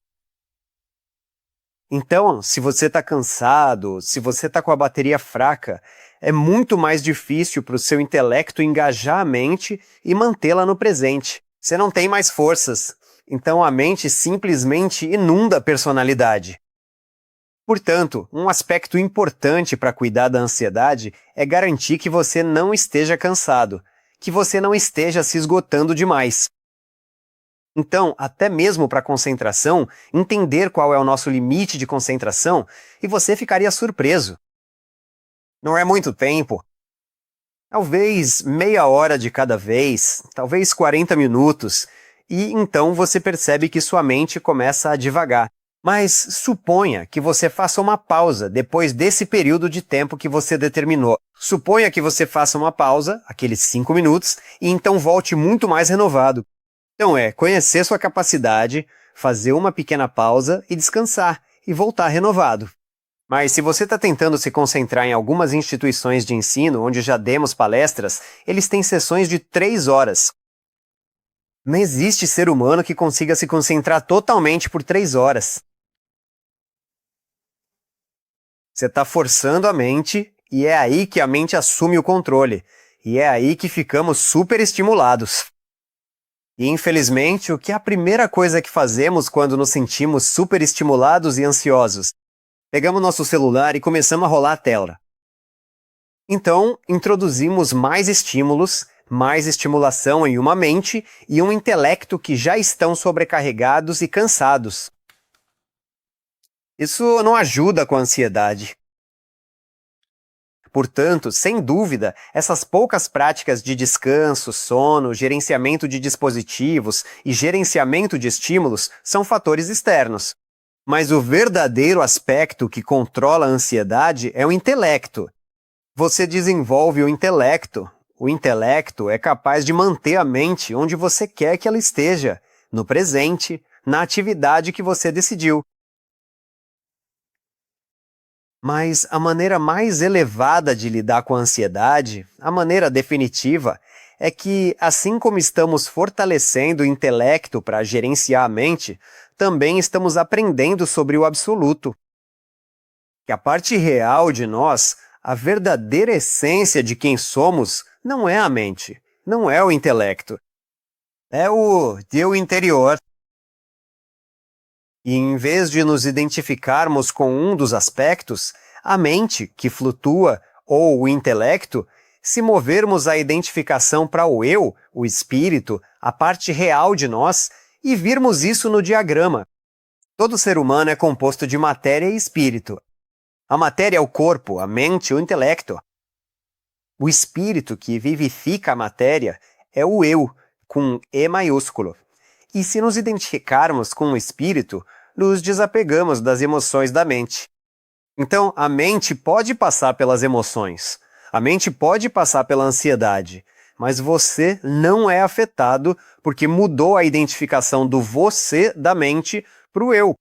Então, se você está cansado, se você está com a bateria fraca, é muito mais difícil para o seu intelecto engajar a mente e mantê-la no presente. Você não tem mais forças, então a mente simplesmente inunda a personalidade. Portanto, um aspecto importante para cuidar da ansiedade é garantir que você não esteja cansado, que você não esteja se esgotando demais. Então, até mesmo para concentração, entender qual é o nosso limite de concentração e você ficaria surpreso. Não é muito tempo. Talvez meia hora de cada vez, talvez 40 minutos, e então você percebe que sua mente começa a divagar. Mas suponha que você faça uma pausa depois desse período de tempo que você determinou. Suponha que você faça uma pausa, aqueles 5 minutos, e então volte muito mais renovado. Então conhecer sua capacidade, fazer uma pequena pausa e descansar, e voltar renovado. Mas se você está tentando se concentrar em algumas instituições de ensino onde já demos palestras, eles têm sessões de 3 horas. Não existe ser humano que consiga se concentrar totalmente por 3 horas. Você está forçando a mente e é aí que a mente assume o controle. E é aí que ficamos super estimulados. E infelizmente, o que é a primeira coisa que fazemos quando nos sentimos super estimulados e ansiosos? Pegamos nosso celular e começamos a rolar a tela. Então, introduzimos mais estímulos, mais estimulação em uma mente e um intelecto que já estão sobrecarregados e cansados. Isso não ajuda com a ansiedade. Portanto, sem dúvida, essas poucas práticas de descanso, sono, gerenciamento de dispositivos e gerenciamento de estímulos são fatores externos. Mas o verdadeiro aspecto que controla a ansiedade é o intelecto. Você desenvolve o intelecto. O intelecto é capaz de manter a mente onde você quer que ela esteja, no presente, na atividade que você decidiu. Mas a maneira mais elevada de lidar com a ansiedade, a maneira definitiva, é que, assim como estamos fortalecendo o intelecto para gerenciar a mente, também estamos aprendendo sobre o absoluto. Que a parte real de nós, a verdadeira essência de quem somos, não é a mente, não é o intelecto. É o eu interior. E em vez de nos identificarmos com um dos aspectos, a mente, que flutua, ou o intelecto, se movermos a identificação para o eu, o espírito, a parte real de nós, e virmos isso no diagrama. Todo ser humano é composto de matéria e espírito. A matéria é o corpo, a mente, o intelecto. O espírito que vivifica a matéria é o eu, com E maiúsculo. E se nos identificarmos com o espírito, nos desapegamos das emoções da mente. Então, a mente pode passar pelas emoções, a mente pode passar pela ansiedade, mas você não é afetado porque mudou a identificação do você da mente para o eu.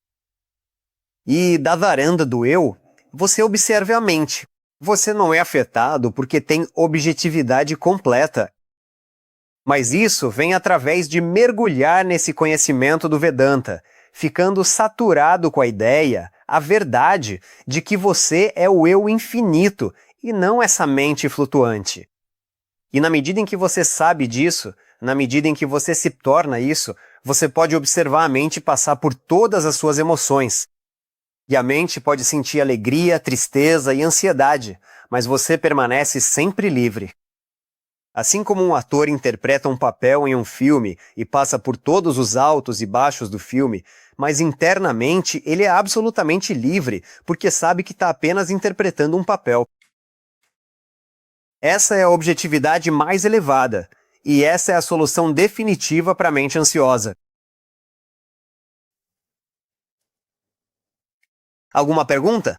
E da varanda do eu, você observe a mente. Você não é afetado porque tem objetividade completa. Mas isso vem através de mergulhar nesse conhecimento do Vedanta, ficando saturado com a ideia, a verdade, de que você é o eu infinito e não essa mente flutuante. E na medida em que você sabe disso, Na medida em que você se torna isso, você pode observar a mente passar por todas as suas emoções. E a mente pode sentir alegria, tristeza e ansiedade, mas você permanece sempre livre. Assim como um ator interpreta um papel em um filme e passa por todos os altos e baixos do filme, mas internamente ele é absolutamente livre, porque sabe que está apenas interpretando um papel. Essa é a objetividade mais elevada, e essa é a solução definitiva para a mente ansiosa. Alguma pergunta?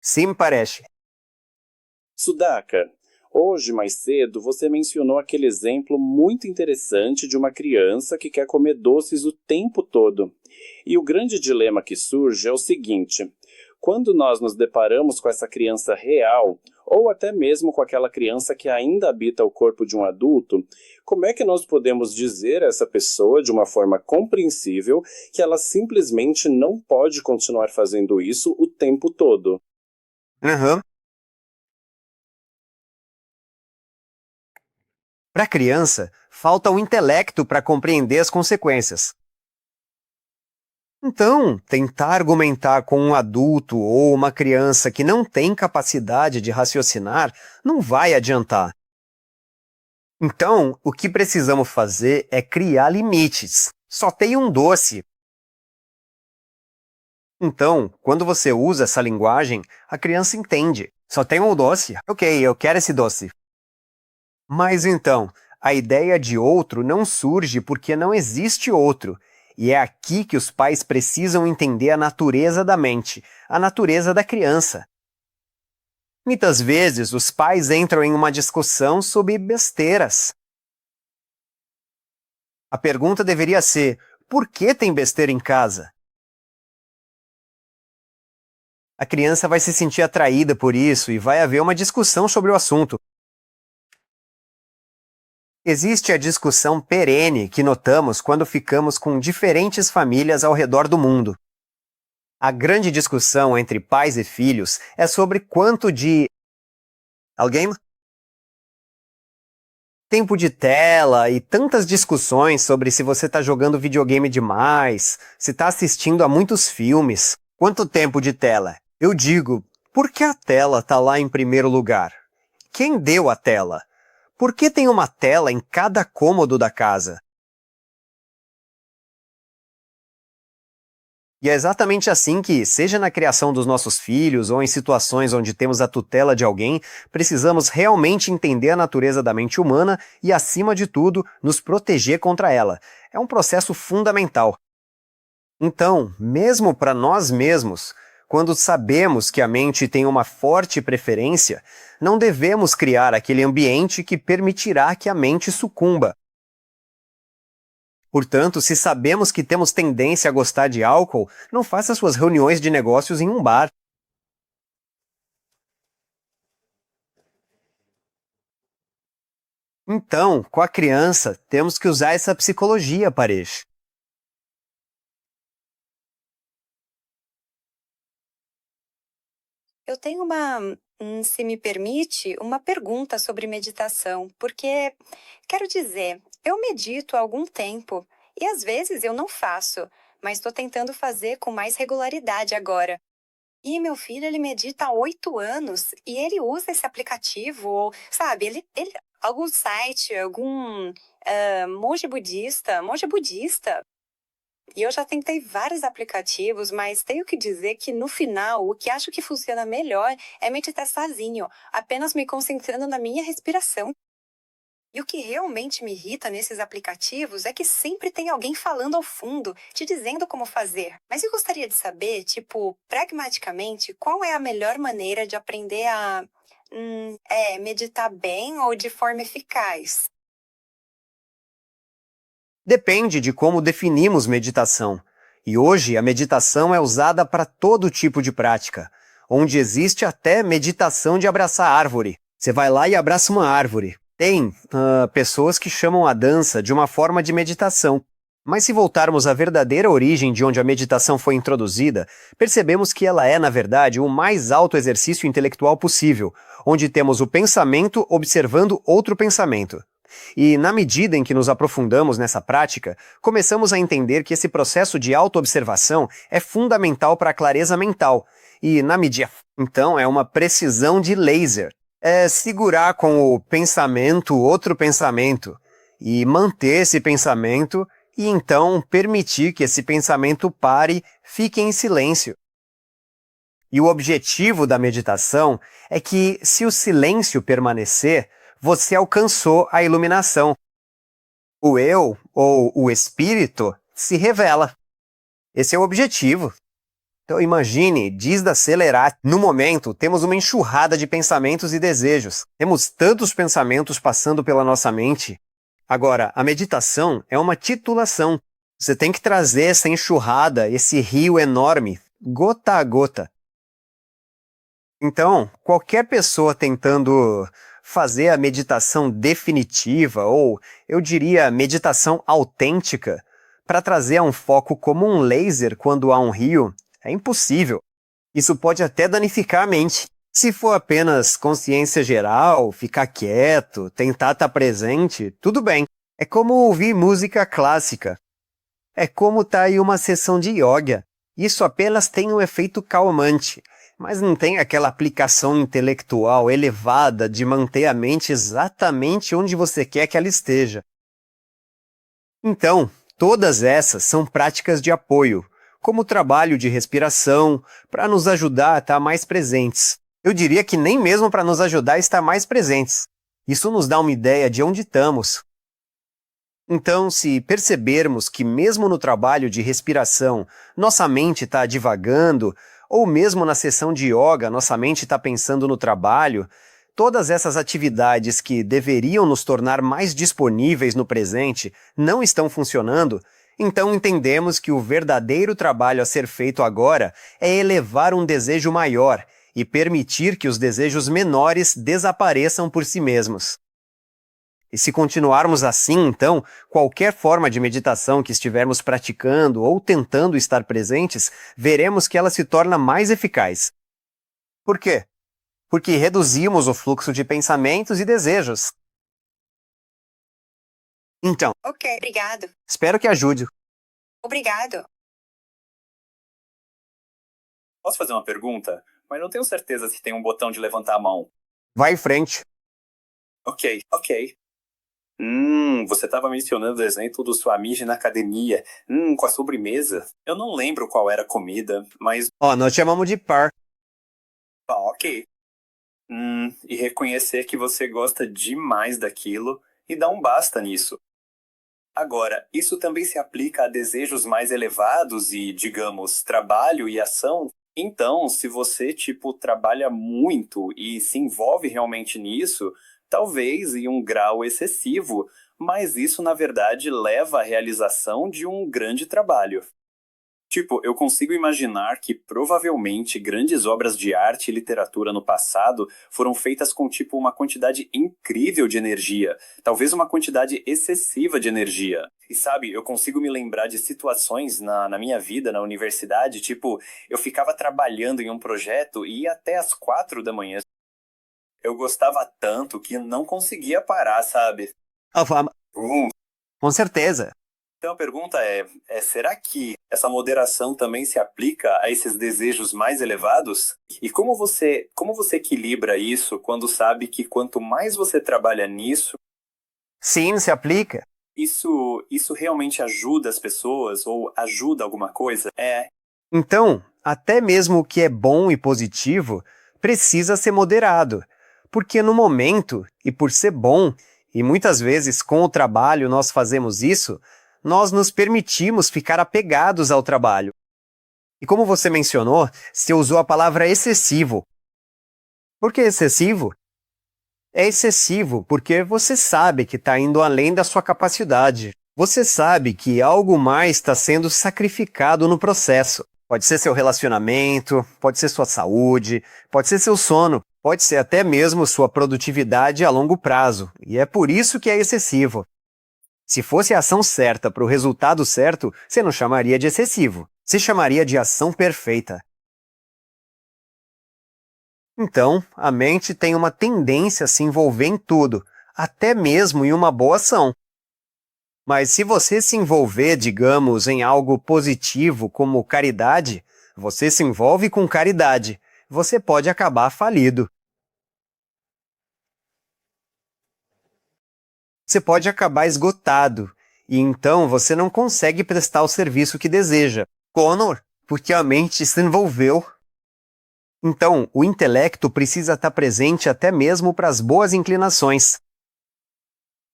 Sim, parece. Sudhakar, hoje mais cedo você mencionou aquele exemplo muito interessante de uma criança que quer comer doces o tempo todo. E o grande dilema que surge é o seguinte: quando nós nos deparamos com essa criança real, ou até mesmo com aquela criança que ainda habita o corpo de um adulto, como é que nós podemos dizer a essa pessoa de uma forma compreensível que ela simplesmente não pode continuar fazendo isso o tempo todo? Aham. Para a criança, falta o intelecto para compreender as consequências. Então, tentar argumentar com um adulto ou uma criança que não tem capacidade de raciocinar não vai adiantar. Então, o que precisamos fazer é criar limites. Só tem um doce. Então, quando você usa essa linguagem, a criança entende. Só tem um doce? Ok, eu quero esse doce. Mas então, a ideia de outro não surge porque não existe outro. E é aqui que os pais precisam entender a natureza da mente, a natureza da criança. Muitas vezes, os pais entram em uma discussão sobre besteiras. A pergunta deveria ser: por que tem besteira em casa? A criança vai se sentir atraída por isso e vai haver uma discussão sobre o assunto. Existe a discussão perene que notamos quando ficamos com diferentes famílias ao redor do mundo. A grande discussão entre pais e filhos é sobre quanto de alguém? Tempo de tela e tantas discussões sobre se você está jogando videogame demais, se está assistindo a muitos filmes. Quanto tempo de tela? Eu digo, por que a tela está lá em primeiro lugar? Quem deu a tela? Por que tem uma tela em cada cômodo da casa? E é exatamente assim que, seja na criação dos nossos filhos ou em situações onde temos a tutela de alguém, precisamos realmente entender a natureza da mente humana e, acima de tudo, nos proteger contra ela. É um processo fundamental. Então, mesmo para nós mesmos, quando sabemos que a mente tem uma forte preferência, não devemos criar aquele ambiente que permitirá que a mente sucumba. Portanto, se sabemos que temos tendência a gostar de álcool, não faça suas reuniões de negócios em um bar. Então, com a criança, temos que usar essa psicologia, Paresh. Eu tenho se me permite, uma pergunta sobre meditação, porque, quero dizer, eu medito há algum tempo e às vezes eu não faço, mas estou tentando fazer com mais regularidade agora. E meu filho, ele medita há 8 anos e ele usa esse aplicativo, ou, sabe, algum site, algum monge budista. E eu já tentei vários aplicativos, mas tenho que dizer que no final, o que acho que funciona melhor é meditar sozinho, apenas me concentrando na minha respiração. E o que realmente me irrita nesses aplicativos é que sempre tem alguém falando ao fundo, te dizendo como fazer. Mas eu gostaria de saber, tipo, pragmaticamente, qual é a melhor maneira de aprender a meditar bem ou de forma eficaz? Depende de como definimos meditação. E hoje a meditação é usada para todo tipo de prática, onde existe até meditação de abraçar árvore. Você vai lá e abraça uma árvore. Tem pessoas que chamam a dança de uma forma de meditação. Mas se voltarmos à verdadeira origem de onde a meditação foi introduzida, percebemos que ela é, na verdade, o mais alto exercício intelectual possível, onde temos o pensamento observando outro pensamento. E, na medida em que nos aprofundamos nessa prática, começamos a entender que esse processo de autoobservação é fundamental para a clareza mental, e, na medida, então, é uma precisão de laser. É segurar com o pensamento outro pensamento, e manter esse pensamento e então permitir que esse pensamento pare, fique em silêncio. E o objetivo da meditação é que, se o silêncio permanecer, você alcançou a iluminação. O eu, ou o espírito, se revela. Esse é o objetivo. Então imagine, desacelerar. No momento, temos uma enxurrada de pensamentos e desejos. Temos tantos pensamentos passando pela nossa mente. Agora, a meditação é uma titulação. Você tem que trazer essa enxurrada, esse rio enorme, gota a gota. Então, qualquer pessoa tentando fazer a meditação definitiva, ou eu diria meditação autêntica, para trazer a um foco como um laser quando há um rio, é impossível. Isso pode até danificar a mente. Se for apenas consciência geral, ficar quieto, tentar estar presente, tudo bem. É como ouvir música clássica. É como estar em uma sessão de yoga. Isso apenas tem um efeito calmante, mas não tem aquela aplicação intelectual elevada de manter a mente exatamente onde você quer que ela esteja. Então, todas essas são práticas de apoio, como o trabalho de respiração, para nos ajudar a estar mais presentes. Eu diria que nem mesmo para nos ajudar a estar mais presentes. Isso nos dá uma ideia de onde estamos. Então, se percebermos que mesmo no trabalho de respiração, nossa mente está divagando, ou mesmo na sessão de yoga, nossa mente está pensando no trabalho, todas essas atividades que deveriam nos tornar mais disponíveis no presente não estão funcionando, então entendemos que o verdadeiro trabalho a ser feito agora é elevar um desejo maior, e permitir que os desejos menores desapareçam por si mesmos. E se continuarmos assim, então, qualquer forma de meditação que estivermos praticando ou tentando estar presentes, veremos que ela se torna mais eficaz. Por quê? Porque reduzimos o fluxo de pensamentos e desejos. Então, Ok, obrigado. espero que ajude. Obrigado. Posso fazer uma pergunta? Mas não tenho certeza se tem um botão de levantar a mão. Vai em frente. Ok. Você estava mencionando o exemplo do Swamiji na academia. Com a sobremesa. Eu não lembro qual era a comida, mas... Nós chamamos de par. Ok. E reconhecer que você gosta demais daquilo e dar um basta nisso. Agora, isso também se aplica a desejos mais elevados e, digamos, trabalho e ação? Então, se você, trabalha muito e se envolve realmente nisso, talvez em um grau excessivo, mas isso, na verdade, leva à realização de um grande trabalho. Eu consigo imaginar que provavelmente grandes obras de arte e literatura no passado foram feitas com uma quantidade incrível de energia, talvez uma quantidade excessiva de energia. E sabe, eu consigo me lembrar de situações na minha vida, na universidade, eu ficava trabalhando em um projeto e ia até às 4 da manhã. Eu gostava tanto que não conseguia parar, sabe? Com certeza. Então a pergunta será que essa moderação também se aplica a esses desejos mais elevados? E como você equilibra isso quando sabe que quanto mais você trabalha nisso... Sim, se aplica. Isso realmente ajuda as pessoas ou ajuda alguma coisa? Então, até mesmo o que é bom e positivo precisa ser moderado, porque no momento, e por ser bom, e muitas vezes com o trabalho nós fazemos isso, nós nos permitimos ficar apegados ao trabalho. E como você mencionou, você usou a palavra excessivo. Por que excessivo? É excessivo porque você sabe que está indo além da sua capacidade. Você sabe que algo mais está sendo sacrificado no processo. Pode ser seu relacionamento, pode ser sua saúde, pode ser seu sono, pode ser até mesmo sua produtividade a longo prazo. E é por isso que é excessivo. Se fosse a ação certa para o resultado certo, você não chamaria de excessivo. Você chamaria de ação perfeita. Então, a mente tem uma tendência a se envolver em tudo, até mesmo em uma boa ação. Mas se você se envolver, digamos, em algo positivo como caridade, você se envolve com caridade, você pode acabar falido. Você pode acabar esgotado, e então você não consegue prestar o serviço que deseja. Connor, porque a mente se envolveu. Então, o intelecto precisa estar presente até mesmo para as boas inclinações.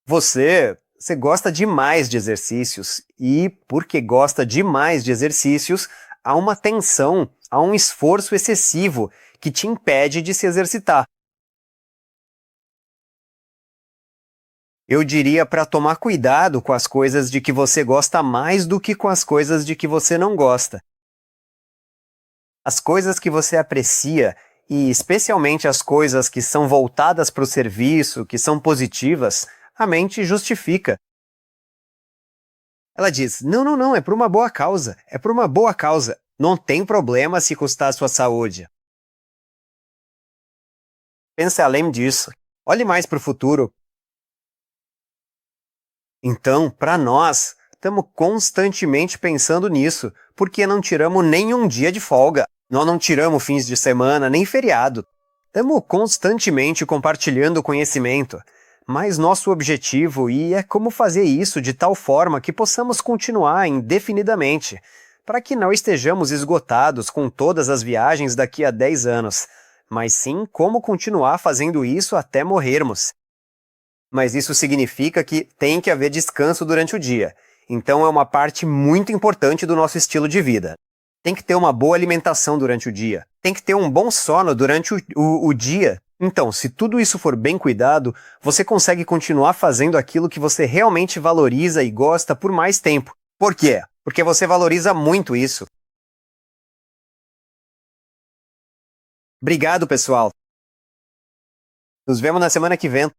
Você gosta demais de exercícios, e porque gosta demais de exercícios, há uma tensão, há um esforço excessivo que te impede de se exercitar. Eu diria para tomar cuidado com as coisas de que você gosta mais do que com as coisas de que você não gosta. As coisas que você aprecia, e especialmente as coisas que são voltadas para o serviço, que são positivas, a mente justifica. Ela diz, não, é por uma boa causa, é por uma boa causa, não tem problema se custar a sua saúde. Pense além disso, olhe mais para o futuro. Então, para nós, estamos constantemente pensando nisso, porque não tiramos nenhum dia de folga. Nós não tiramos fins de semana, nem feriado. Estamos constantemente compartilhando conhecimento. Mas nosso objetivo é como fazer isso de tal forma que possamos continuar indefinidamente, para que não estejamos esgotados com todas as viagens daqui a 10 anos, mas sim como continuar fazendo isso até morrermos. Mas isso significa que tem que haver descanso durante o dia. Então é uma parte muito importante do nosso estilo de vida. Tem que ter uma boa alimentação durante o dia. Tem que ter um bom sono durante o dia. Então, se tudo isso for bem cuidado, você consegue continuar fazendo aquilo que você realmente valoriza e gosta por mais tempo. Por quê? Porque você valoriza muito isso. Obrigado, pessoal. Nos vemos na semana que vem.